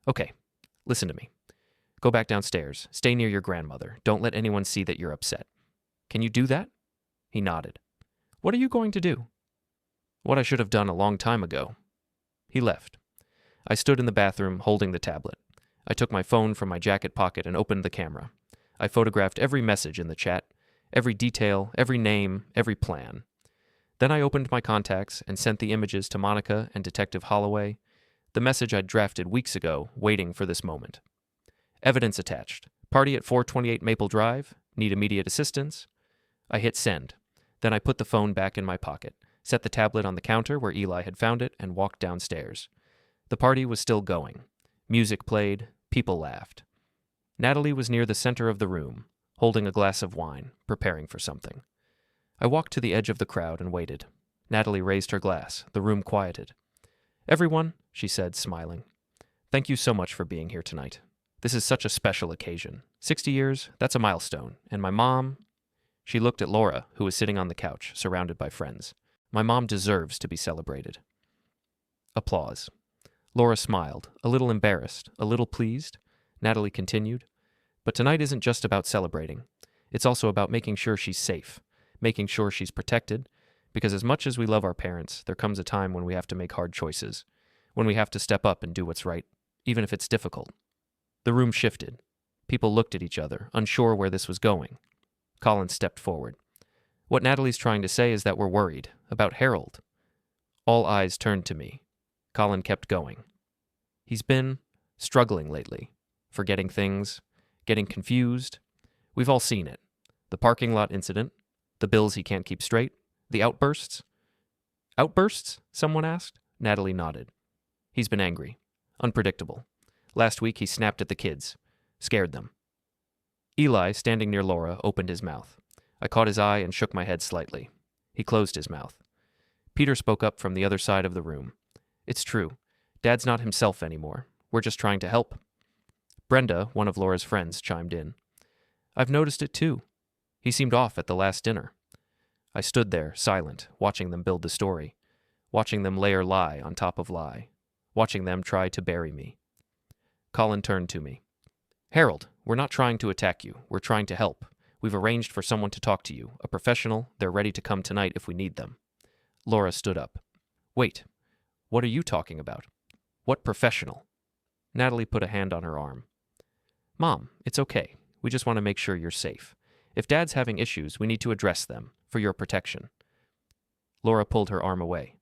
"Okay, listen to me. Go back downstairs. Stay near your grandmother. Don't let anyone see that you're upset. Can you do that?" He nodded. "What are you going to do?" "What I should have done a long time ago." He left. I stood in the bathroom, holding the tablet. I took my phone from my jacket pocket and opened the camera. I photographed every message in the chat, every detail, every name, every plan. Then I opened my contacts and sent the images to Monica and Detective Holloway, the message I'd drafted weeks ago, waiting for this moment. "Evidence attached. Party at 428 Maple Drive. Need immediate assistance." I hit send. Then I put the phone back in my pocket, set the tablet on the counter where Eli had found it, and walked downstairs. The party was still going. Music played. People laughed. Natalie was near the center of the room, holding a glass of wine, preparing for something. I walked to the edge of the crowd and waited. Natalie raised her glass. The room quieted. "Everyone," she said, smiling, "thank you so much for being here tonight. This is such a special occasion. 60 years, that's a milestone. And my mom..." She looked at Laura, who was sitting on the couch, surrounded by friends. "My mom deserves to be celebrated." Applause. Laura smiled, a little embarrassed, a little pleased. Natalie continued, "But tonight isn't just about celebrating. It's also about making sure she's safe, making sure she's protected, because as much as we love our parents, there comes a time when we have to make hard choices, when we have to step up and do what's right, even if it's difficult." The room shifted. People looked at each other, unsure where this was going. Colin stepped forward. "What Natalie's trying to say is that we're worried about Harold." All eyes turned to me. Colin kept going. "He's been struggling lately, forgetting things, getting confused. We've all seen it. The parking lot incident, the bills he can't keep straight, the outbursts." "Outbursts?" someone asked. Natalie nodded. "He's been angry, unpredictable. Last week he snapped at the kids, scared them." Eli, standing near Laura, opened his mouth. I caught his eye and shook my head slightly. He closed his mouth. Peter spoke up from the other side of the room. "It's true. Dad's not himself anymore. We're just trying to help." Brenda, one of Laura's friends, chimed in. "I've noticed it too. He seemed off at the last dinner." I stood there, silent, watching them build the story, watching them layer lie on top of lie, watching them try to bury me. Colin turned to me. Harold, we're not trying to attack you. We're trying to help. We've arranged for someone to talk to you, a professional. They're ready to come tonight if we need them. Laura stood up. Wait, what are you talking about? What professional? Natalie put a hand on her arm. Mom, it's okay. We just want to make sure you're safe. If Dad's having issues, we need to address them, for your protection. Laura pulled her arm away.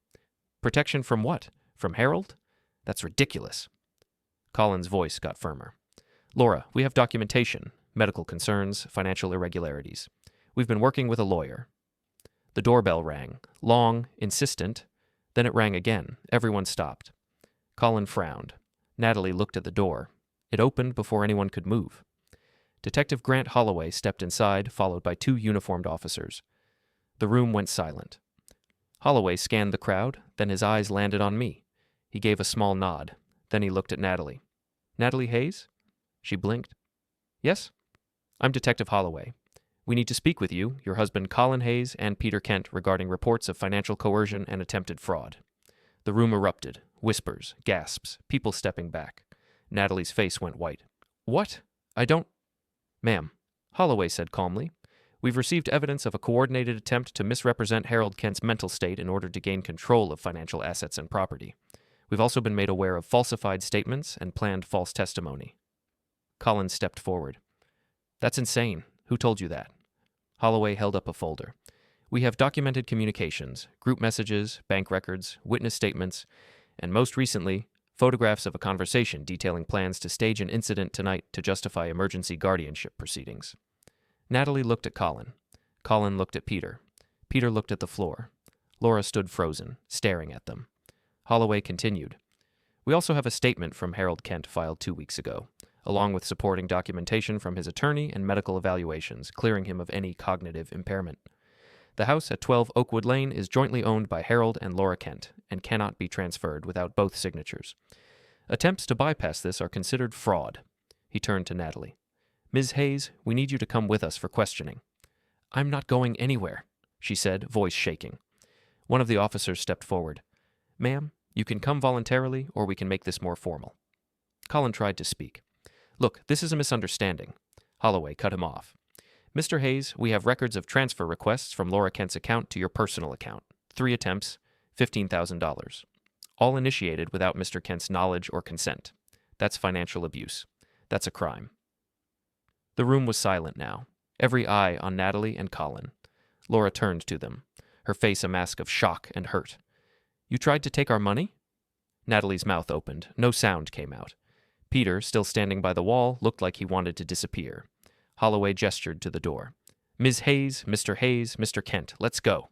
Protection from what? From Harold? That's ridiculous. Colin's voice got firmer. Laura, we have documentation, medical concerns, financial irregularities. We've been working with a lawyer. The doorbell rang, long, insistent. Then it rang again. Everyone stopped. Colin frowned. Natalie looked at the door. It opened before anyone could move. Detective Grant Holloway stepped inside, followed by 2 uniformed officers. The room went silent. Holloway scanned the crowd, then his eyes landed on me. He gave a small nod. Then he looked at Natalie. Natalie Hayes? She blinked. Yes? I'm Detective Holloway. We need to speak with you, your husband Colin Hayes, and Peter Kent regarding reports of financial coercion and attempted fraud. The room erupted. Whispers, gasps, people stepping back. Natalie's face went white. What? I don't... Ma'am, Holloway said calmly. We've received evidence of a coordinated attempt to misrepresent Harold Kent's mental state in order to gain control of financial assets and property. We've also been made aware of falsified statements and planned false testimony. Colin stepped forward. That's insane. Who told you that? Holloway held up a folder. We have documented communications, group messages, bank records, witness statements, and most recently, photographs of a conversation detailing plans to stage an incident tonight to justify emergency guardianship proceedings. Natalie looked at Colin. Colin looked at Peter. Peter looked at the floor. Laura stood frozen, staring at them. Holloway continued. We also have a statement from Harold Kent filed 2 weeks ago, along with supporting documentation from his attorney and medical evaluations, clearing him of any cognitive impairment. The house at 12 Oakwood Lane is jointly owned by Harold and Laura Kent and cannot be transferred without both signatures. Attempts to bypass this are considered fraud. He turned to Natalie. Ms. Hayes, we need you to come with us for questioning. I'm not going anywhere, she said, voice shaking. One of the officers stepped forward. Ma'am, you can come voluntarily, or we can make this more formal. Colin tried to speak. Look, this is a misunderstanding. Holloway cut him off. Mr. Hayes, we have records of transfer requests from Laura Kent's account to your personal account. 3 attempts, $15,000. All initiated without Mr. Kent's knowledge or consent. That's financial abuse. That's a crime. The room was silent now, every eye on Natalie and Colin. Laura turned to them, her face a mask of shock and hurt. You tried to take our money? Natalie's mouth opened. No sound came out. Peter, still standing by the wall, looked like he wanted to disappear. Holloway gestured to the door. Ms. Hayes, Mr. Kent, let's go.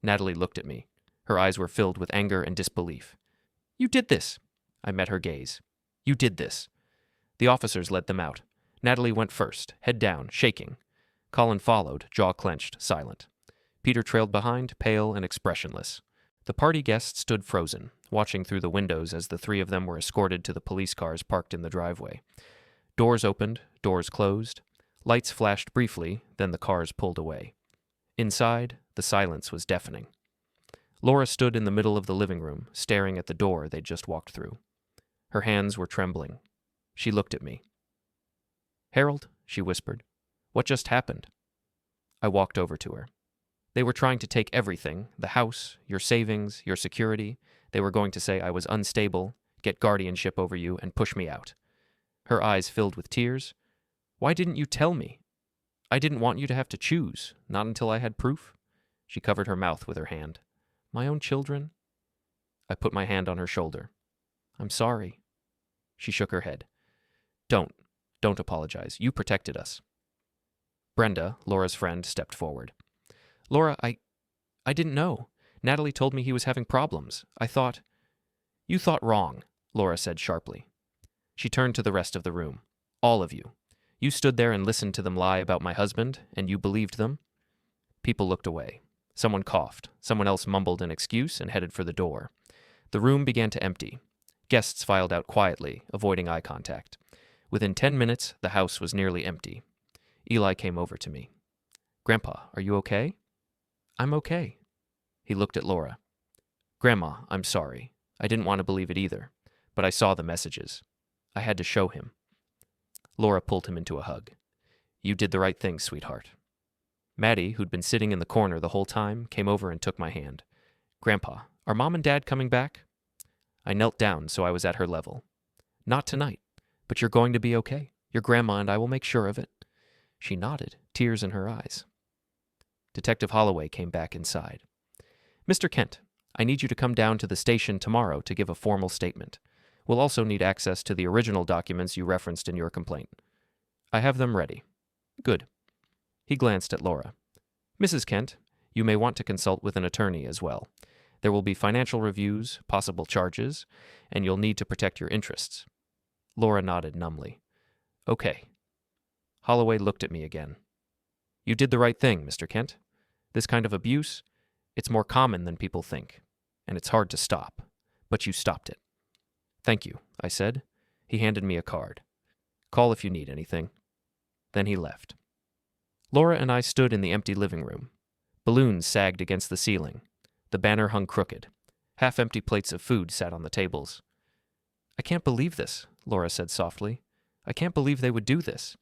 Natalie looked at me. Her eyes were filled with anger and disbelief. You did this. I met her gaze. You did this. The officers led them out. Natalie went first, head down, shaking. Colin followed, jaw clenched, silent. Peter trailed behind, pale and expressionless. The party guests stood frozen, watching through the windows as the 3 of them were escorted to the police cars parked in the driveway. Doors opened, doors closed. Lights flashed briefly, then the cars pulled away. Inside, the silence was deafening. Laura stood in the middle of the living room, staring at the door they'd just walked through. Her hands were trembling. She looked at me. Harold, she whispered, what just happened? I walked over to her. They were trying to take everything, the house, your savings, your security. They were going to say I was unstable, get guardianship over you, and push me out. Her eyes filled with tears. Why didn't you tell me? I didn't want you to have to choose, not until I had proof. She covered her mouth with her hand. My own children? I put my hand on her shoulder. I'm sorry. She shook her head. Don't apologize. You protected us. Brenda, Laura's friend, stepped forward. Laura, I didn't know. Natalie told me he was having problems. I thought... You thought wrong, Laura said sharply. She turned to the rest of the room. All of you. You stood there and listened to them lie about my husband, and you believed them? People looked away. Someone coughed. Someone else mumbled an excuse and headed for the door. The room began to empty. Guests filed out quietly, avoiding eye contact. Within 10 minutes, the house was nearly empty. Eli came over to me. Grandpa, are you okay? I'm okay. He looked at Laura. Grandma, I'm sorry. I didn't want to believe it either, but I saw the messages. I had to show him. Laura pulled him into a hug. You did the right thing, sweetheart. Maddie, who'd been sitting in the corner the whole time, came over and took my hand. Grandpa, are Mom and Dad coming back? I knelt down so I was at her level. Not tonight, but you're going to be okay. Your grandma and I will make sure of it. She nodded, tears in her eyes. Detective Holloway came back inside. Mr. Kent, I need you to come down to the station tomorrow to give a formal statement. We'll also need access to the original documents you referenced in your complaint. I have them ready. Good. He glanced at Laura. Mrs. Kent, you may want to consult with an attorney as well. There will be financial reviews, possible charges, and you'll need to protect your interests. Laura nodded numbly. Okay. Holloway looked at me again. You did the right thing, Mr. Kent. This kind of abuse, it's more common than people think, and it's hard to stop, but you stopped it. Thank you, I said. He handed me a card. Call if you need anything. Then he left. Laura and I stood in the empty living room. Balloons sagged against the ceiling. The banner hung crooked. Half-empty plates of food sat on the tables. I can't believe this, Laura said softly. I can't believe they would do this.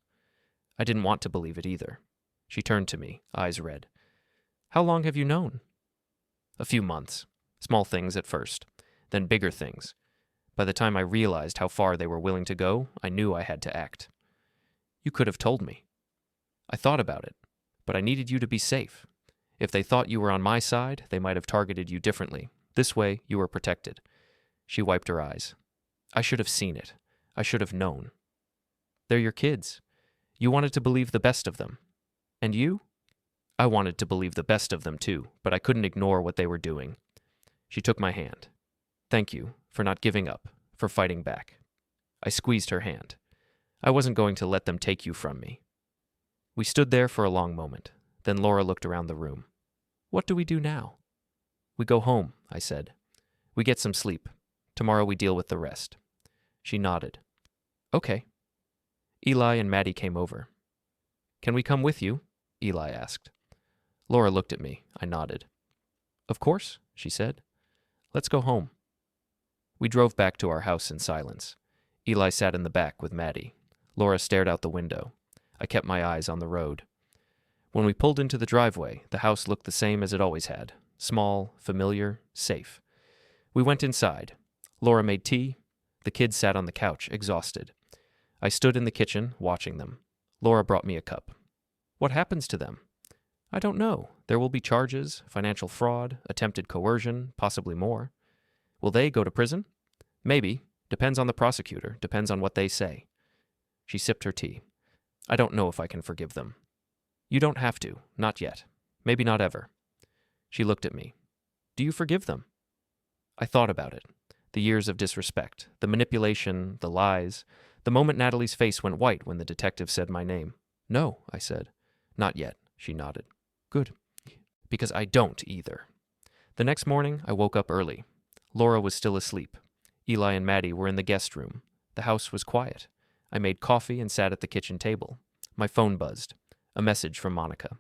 I didn't want to believe it either. She turned to me, eyes red. How long have you known? A few months. Small things at first, then bigger things. By the time I realized how far they were willing to go, I knew I had to act. You could have told me. I thought about it, but I needed you to be safe. If they thought you were on my side, they might have targeted you differently. This way, you were protected. She wiped her eyes. I should have seen it. I should have known. They're your kids. You wanted to believe the best of them. And you? I wanted to believe the best of them too, but I couldn't ignore what they were doing. She took my hand. Thank you for not giving up, for fighting back. I squeezed her hand. I wasn't going to let them take you from me. We stood there for a long moment. Then Laura looked around the room. What do we do now? We go home, I said. We get some sleep. Tomorrow we deal with the rest. She nodded. Okay. Eli and Maddie came over. Can we come with you? Eli asked. Laura looked at me. I nodded. Of course, she said. Let's go home. We drove back to our house in silence. Eli sat in the back with Maddie. Laura stared out the window. I kept my eyes on the road. When we pulled into the driveway, the house looked the same as it always had. Small, familiar, safe. We went inside. Laura made tea. The kids sat on the couch, exhausted. I stood in the kitchen, watching them. Laura brought me a cup. What happens to them? I don't know. There will be charges, financial fraud, attempted coercion, possibly more. Will they go to prison? Maybe. Depends on the prosecutor. Depends on what they say. She sipped her tea. I don't know if I can forgive them. You don't have to. Not yet. Maybe not ever. She looked at me. Do you forgive them? I thought about it. The years of disrespect, the manipulation, the lies. The moment Natalie's face went white when the detective said my name. No, I said. Not yet, she nodded. Good. Because I don't either. The next morning, I woke up early. Laura was still asleep. Eli and Maddie were in the guest room. The house was quiet. I made coffee and sat at the kitchen table. My phone buzzed. A message from Monica.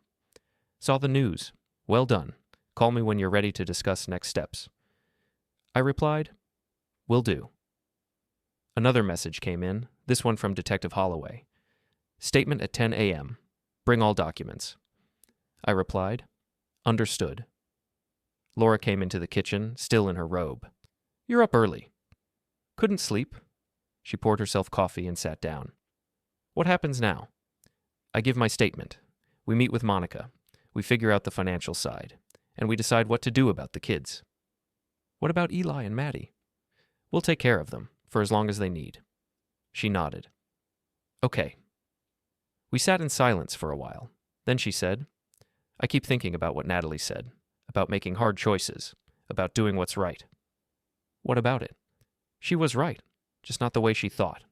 Saw the news. Well done. Call me when you're ready to discuss next steps. I replied, Will do. Another message came in, this one from Detective Holloway. Statement at 10 a.m. Bring all documents. I replied, Understood. Laura came into the kitchen, still in her robe. You're up early. Couldn't sleep. She poured herself coffee and sat down. What happens now? I give my statement. We meet with Monica. We figure out the financial side. And we decide what to do about the kids. What about Eli and Maddie? We'll take care of them, for as long as they need. She nodded. Okay. We sat in silence for a while. Then she said, I keep thinking about what Natalie said, about making hard choices, about doing what's right. What about it? She was right, just not the way she thought.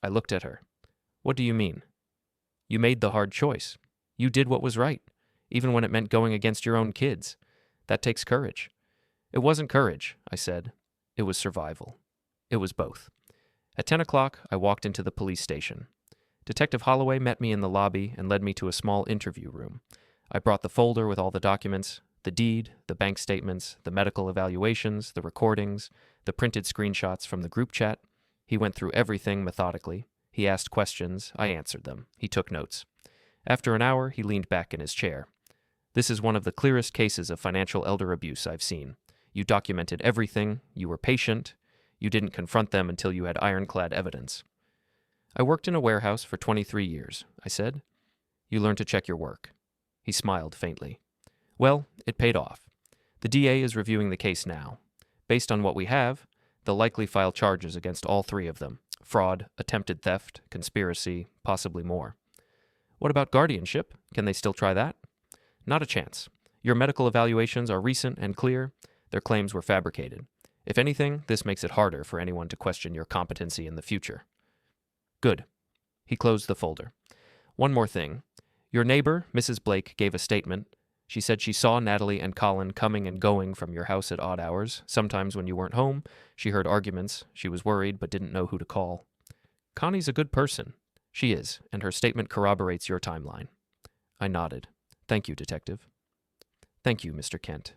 I looked at her. What do you mean? You made the hard choice. You did what was right, even when it meant going against your own kids. That takes courage. It wasn't courage, I said. It was survival. It was both. At 10 o'clock, I walked into the police station. Detective Holloway met me in the lobby and led me to a small interview room. I brought the folder with all the documents, the deed, the bank statements, the medical evaluations, the recordings, the printed screenshots from the group chat. He went through everything methodically. He asked questions. I answered them. He took notes. After an hour, he leaned back in his chair. This is one of the clearest cases of financial elder abuse I've seen. You documented everything. You were patient. You didn't confront them until you had ironclad evidence. I worked in a warehouse for 23 years, I said. You learned to check your work. He smiled faintly. Well, it paid off. The DA is reviewing the case now. Based on what we have, they'll likely file charges against all three of them: fraud, attempted theft, conspiracy, possibly more. What about guardianship? Can they still try that? Not a chance. Your medical evaluations are recent and clear. Their claims were fabricated. If anything, this makes it harder for anyone to question your competency in the future. Good. He closed the folder. One more thing. Your neighbor, Mrs. Blake, gave a statement. She said she saw Natalie and Colin coming and going from your house at odd hours. Sometimes when you weren't home, she heard arguments. She was worried but didn't know who to call. Connie's a good person. She is, and her statement corroborates your timeline. I nodded. Thank you, Detective. Thank you, Mr. Kent.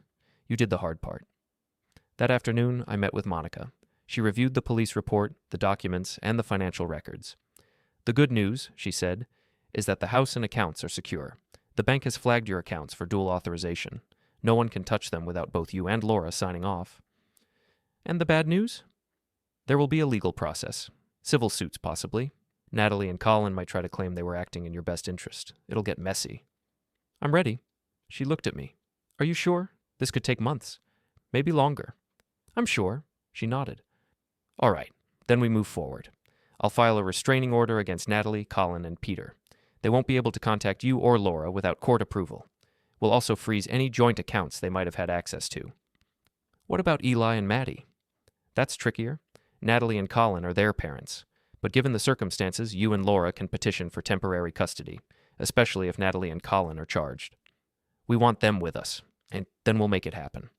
You did the hard part. That afternoon, I met with Monica. She reviewed the police report, the documents, and the financial records. The good news, she said, is that the house and accounts are secure. The bank has flagged your accounts for dual authorization. No one can touch them without both you and Laura signing off. And the bad news? There will be a legal process. Civil suits, possibly. Natalie and Colin might try to claim they were acting in your best interest. It'll get messy. I'm ready. She looked at me. Are you sure? This could take months. Maybe longer. I'm sure. She nodded. All right. Then we move forward. I'll file a restraining order against Natalie, Colin, and Peter. They won't be able to contact you or Laura without court approval. We'll also freeze any joint accounts they might have had access to. What about Eli and Maddie? That's trickier. Natalie and Colin are their parents. But given the circumstances, you and Laura can petition for temporary custody, especially if Natalie and Colin are charged. We want them with us, and then we'll make it happen.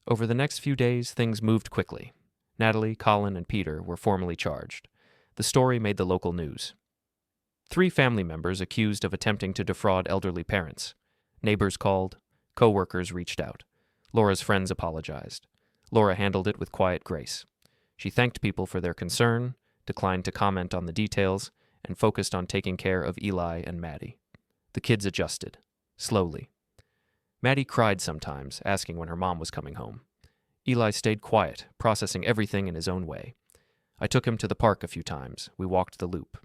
Over the next few days, things moved quickly. Natalie, Colin, and Peter were formally charged. The story made the local news. 3 family members accused of attempting to defraud elderly parents. Neighbors called. Co-workers reached out. Laura's friends apologized. Laura handled it with quiet grace. She thanked people for their concern, declined to comment on the details, and focused on taking care of Eli and Maddie. The kids adjusted, slowly. Maddie cried sometimes, asking when her mom was coming home. Eli stayed quiet, processing everything in his own way. I took him to the park a few times. We walked the loop.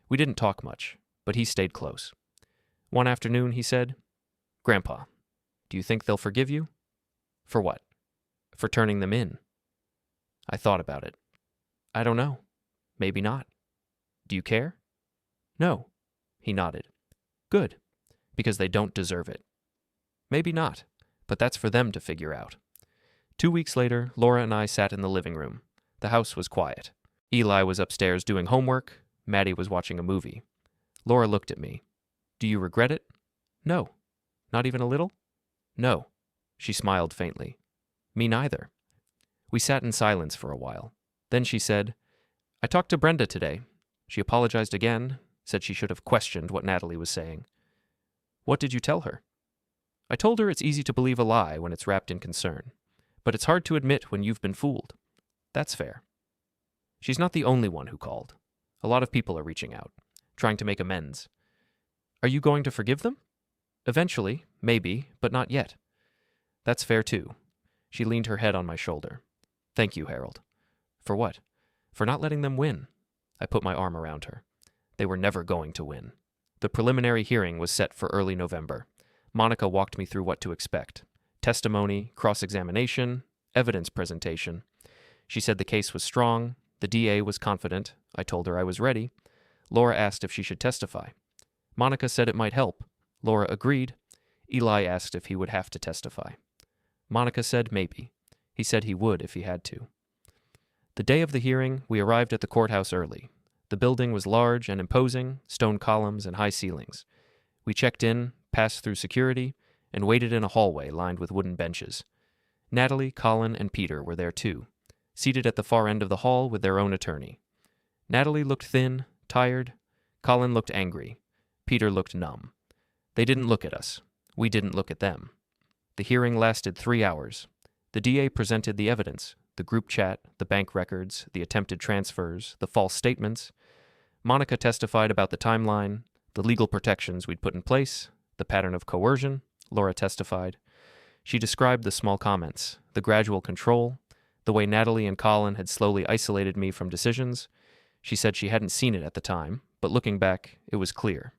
We didn't talk much, but he stayed close. One afternoon, he said, "Grandpa, do you think they'll forgive you?" For what? For turning them in. I thought about it. I don't know. Maybe not. Do you care? No. He nodded. Good. Because they don't deserve it. Maybe not, but that's for them to figure out. 2 weeks later, Laura and I sat in the living room. The house was quiet. Eli was upstairs doing homework. Maddie was watching a movie. Laura looked at me. Do you regret it? No. Not even a little? No. She smiled faintly. Me neither. We sat in silence for a while. Then she said, I talked to Brenda today. She apologized again, said she should have questioned what Natalie was saying. What did you tell her? I told her it's easy to believe a lie when it's wrapped in concern, but it's hard to admit when you've been fooled. That's fair. She's not the only one who called. A lot of people are reaching out, trying to make amends. Are you going to forgive them? Eventually, maybe, but not yet. That's fair too. She leaned her head on my shoulder. Thank you, Harold. For what? For not letting them win. I put my arm around her. They were never going to win. The preliminary hearing was set for early November. Monica walked me through what to expect. Testimony, cross-examination, evidence presentation. She said the case was strong. The DA was confident. I told her I was ready. Laura asked if she should testify. Monica said it might help. Laura agreed. Eli asked if he would have to testify. Monica said maybe. He said he would if he had to. The day of the hearing, we arrived at the courthouse early. The building was large and imposing, stone columns and high ceilings. We checked in, passed through security, and waited in a hallway lined with wooden benches. Natalie, Colin, and Peter were there too, seated at the far end of the hall with their own attorney. Natalie looked thin, tired. Colin looked angry. Peter looked numb. They didn't look at us. We didn't look at them. The hearing lasted 3 hours. The DA presented the evidence. the group chat, the bank records, the attempted transfers, the false statements. Monica testified about the timeline, the legal protections we'd put in place, the pattern of coercion. Laura testified. She described the small comments, the gradual control, the way Natalie and Colin had slowly isolated me from decisions. She said she hadn't seen it at the time, but looking back, it was clear.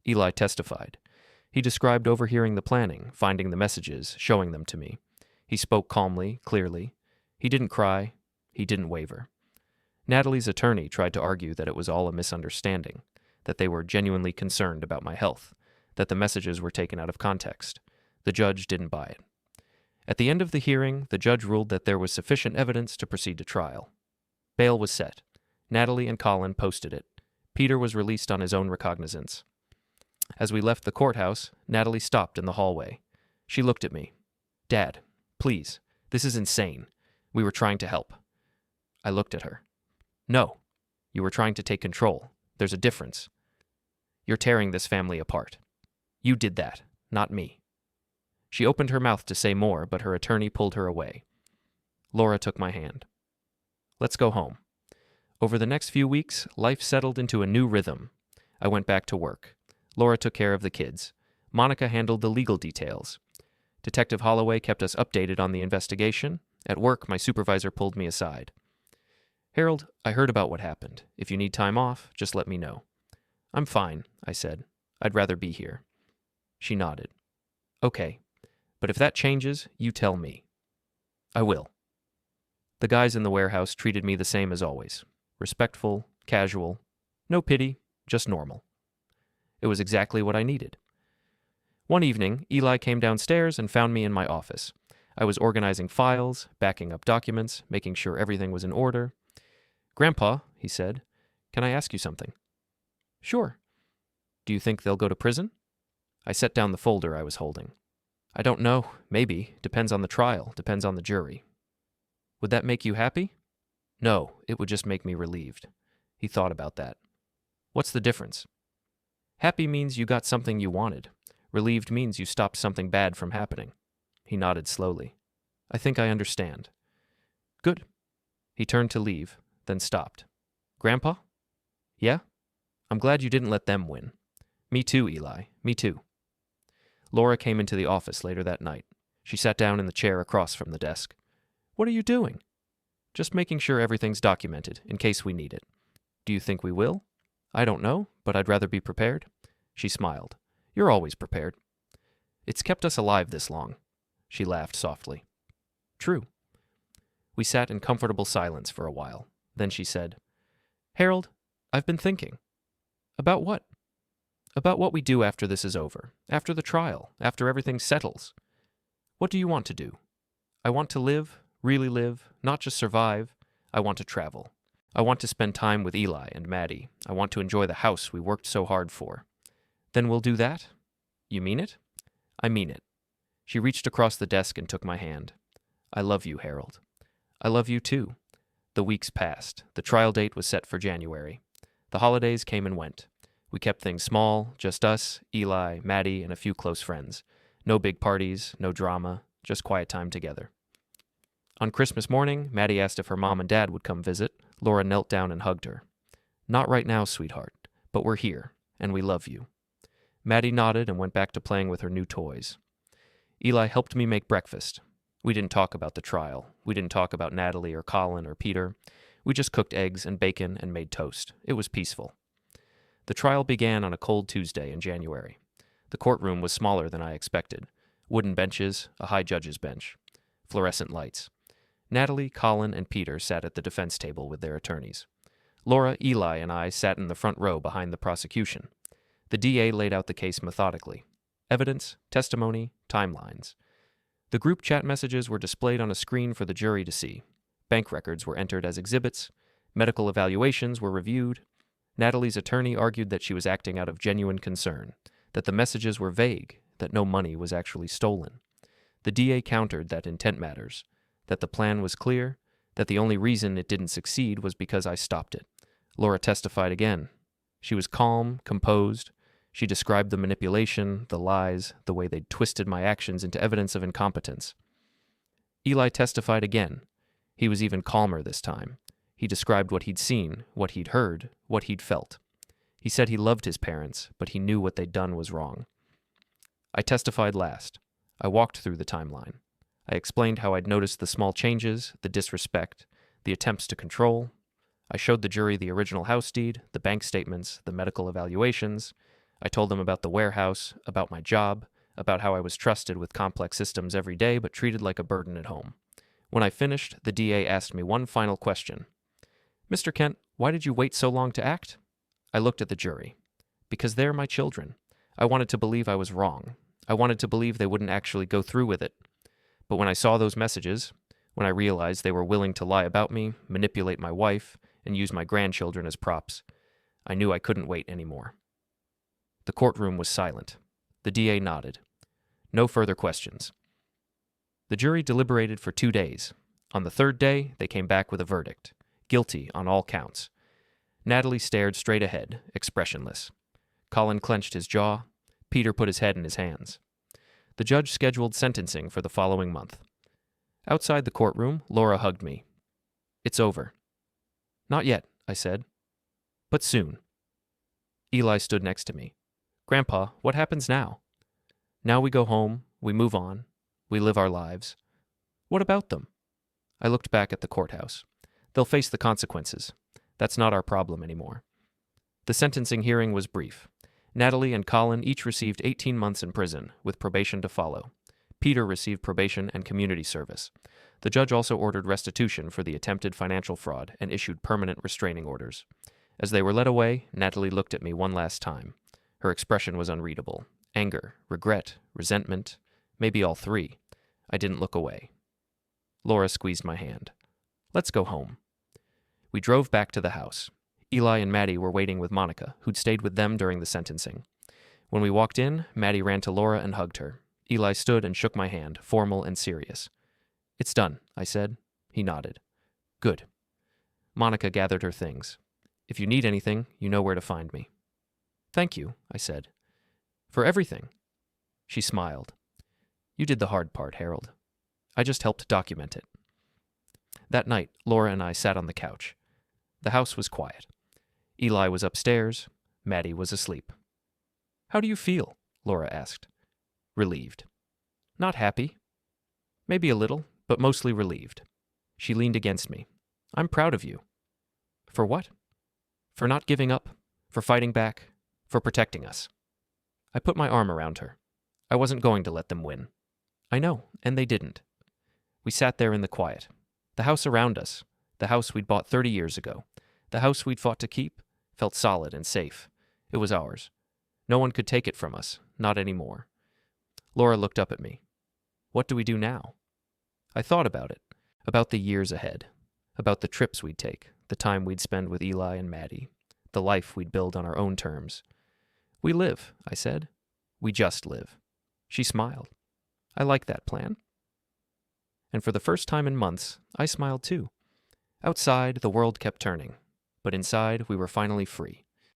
Eli testified. He described overhearing the planning, finding the messages, showing them to me. He spoke calmly, clearly. He didn't cry. He didn't waver. Natalie's attorney tried to argue that it was all a misunderstanding, that they were genuinely concerned about my health, that the messages were taken out of context. The judge didn't buy it. At the end of the hearing, the judge ruled that there was sufficient evidence to proceed to trial. Bail was set. Natalie and Colin posted it. Peter was released on his own recognizance. As we left the courthouse, Natalie stopped in the hallway. She looked at me. "Dad, please, this is insane. We were trying to help." I looked at her. "No, you were trying to take control. There's a difference. You're tearing this family apart. You did that, not me." She opened her mouth to say more, but her attorney pulled her away. Laura took my hand. "Let's go home." Over the next few weeks, life settled into a new rhythm. I went back to work. Laura took care of the kids. Monica handled the legal details. Detective Holloway kept us updated on the investigation. At work, my supervisor pulled me aside. "Harold, I heard about what happened. If you need time off, just let me know." "I'm fine," I said. "I'd rather be here." She nodded. "Okay. But if that changes, you tell me." "I will." The guys in the warehouse treated me the same as always. Respectful, casual, no pity, just normal. It was exactly what I needed. One evening, Eli came downstairs and found me in my office. I was organizing files, backing up documents, making sure everything was in order. "Grandpa," he said, "can I ask you something?" "Sure." "Do you think they'll go to prison?" I set down the folder I was holding. "I don't know. Maybe. Depends on the trial. Depends on the jury." "Would that make you happy?" "No, it would just make me relieved." He thought about that. "What's the difference?" "Happy means you got something you wanted. Relieved means you stopped something bad from happening." He nodded slowly. "I think I understand." "Good." He turned to leave, then stopped. "Grandpa?" "Yeah? I'm glad you didn't let them win." "Me too, Eli. Me too." Laura came into the office later that night. She sat down in the chair across from the desk. "What are you doing?" "Just making sure everything's documented, in case we need it." "Do you think we will?" "I don't know, but I'd rather be prepared." She smiled. "You're always prepared." "It's kept us alive this long." She laughed softly. "True." We sat in comfortable silence for a while. Then she said, "Harold, I've been thinking." "About what?" "About what we do after this is over, after the trial, after everything settles. What do you want to do?" "I want to live, really live, not just survive. I want to travel. I want to spend time with Eli and Maddie. I want to enjoy the house we worked so hard for." "Then we'll do that?" "You mean it?" "I mean it." She reached across the desk and took my hand. "I love you, Harold." "I love you too." The weeks passed. The trial date was set for January. The holidays came and went. We kept things small, just us, Eli, Maddie, and a few close friends. No big parties, no drama, just quiet time together. On Christmas morning, Maddie asked if her mom and dad would come visit. Laura knelt down and hugged her. "Not right now, sweetheart, but we're here, and we love you." Maddie nodded and went back to playing with her new toys. Eli helped me make breakfast. We didn't talk about the trial. We didn't talk about Natalie or Colin or Peter. We just cooked eggs and bacon and made toast. It was peaceful. The trial began on a cold Tuesday in January. The courtroom was smaller than I expected. Wooden benches, a high judge's bench, fluorescent lights. Natalie, Colin, and Peter sat at the defense table with their attorneys. Laura, Eli, and I sat in the front row behind the prosecution. The DA laid out the case methodically. Evidence, testimony, timelines. The group chat messages were displayed on a screen for the jury to see. Bank records were entered as exhibits. Medical evaluations were reviewed. Natalie's attorney argued that she was acting out of genuine concern, that the messages were vague, that no money was actually stolen. The DA countered that intent matters, that the plan was clear, that the only reason it didn't succeed was because I stopped it. Laura testified again. She was calm, composed. She described the manipulation, the lies, the way they'd twisted my actions into evidence of incompetence. Eli testified again. He was even calmer this time. He described what he'd seen, what he'd heard, what he'd felt. He said he loved his parents, but he knew what they'd done was wrong. I testified last. I walked through the timeline. I explained how I'd noticed the small changes, the disrespect, the attempts to control. I showed the jury the original house deed, the bank statements, the medical evaluations. I told them about the warehouse, about my job, about how I was trusted with complex systems every day but treated like a burden at home. When I finished, the DA asked me one final question. "Mr. Kent, why did you wait so long to act?" I looked at the jury. Because they're my children. I wanted to believe I was wrong. I wanted to believe they wouldn't actually go through with it. But when I saw those messages, when I realized they were willing to lie about me, manipulate my wife, and use my grandchildren as props, I knew I couldn't wait anymore. The courtroom was silent. The DA nodded. No further questions. The jury deliberated for 2 days. On the third day, they came back with a verdict. Guilty on all counts. Natalie stared straight ahead, expressionless. Colin clenched his jaw. Peter put his head in his hands. The judge scheduled sentencing for the following month. Outside the courtroom, Laura hugged me. "It's over." "Not yet," I said. "But soon." Eli stood next to me. "Grandpa, what happens now?" "Now we go home, we move on, we live our lives." "What about them?" I looked back at the courthouse. "They'll face the consequences. That's not our problem anymore." The sentencing hearing was brief. Natalie and Colin each received 18 months in prison, with probation to follow. Peter received probation and community service. The judge also ordered restitution for the attempted financial fraud and issued permanent restraining orders. As they were led away, Natalie looked at me one last time. Her expression was unreadable. Anger, regret, resentment, maybe all three. I didn't look away. Laura squeezed my hand. "Let's go home." We drove back to the house. Eli and Maddie were waiting with Monica, who'd stayed with them during the sentencing. When we walked in, Maddie ran to Laura and hugged her. Eli stood and shook my hand, formal and serious. "It's done," I said. He nodded. "Good." Monica gathered her things. "If you need anything, you know where to find me." "Thank you," I said. "For everything." She smiled. "You did the hard part, Harold. I just helped document it." That night, Laura and I sat on the couch. The house was quiet. Eli was upstairs. Maddie was asleep. "How do you feel?" Laura asked. "Relieved." "Not happy?" "Maybe a little, but mostly relieved." She leaned against me. "I'm proud of you." "For what?" "For not giving up, for fighting back, for protecting us." I put my arm around her. I wasn't going to let them win. I know, and they didn't. We sat there in the quiet. The house around us, the house we'd bought 30 years ago, the house we'd fought to keep, felt solid and safe. It was ours. No one could take it from us, not anymore. Laura looked up at me. "What do we do now?" I thought about it, about the years ahead, about the trips we'd take, the time we'd spend with Eli and Maddie, the life we'd build on our own terms. "We live," I said. "We just live." She smiled. "I like that plan." And for the first time in months, I smiled too. Outside, the world kept turning, but inside, we were finally free.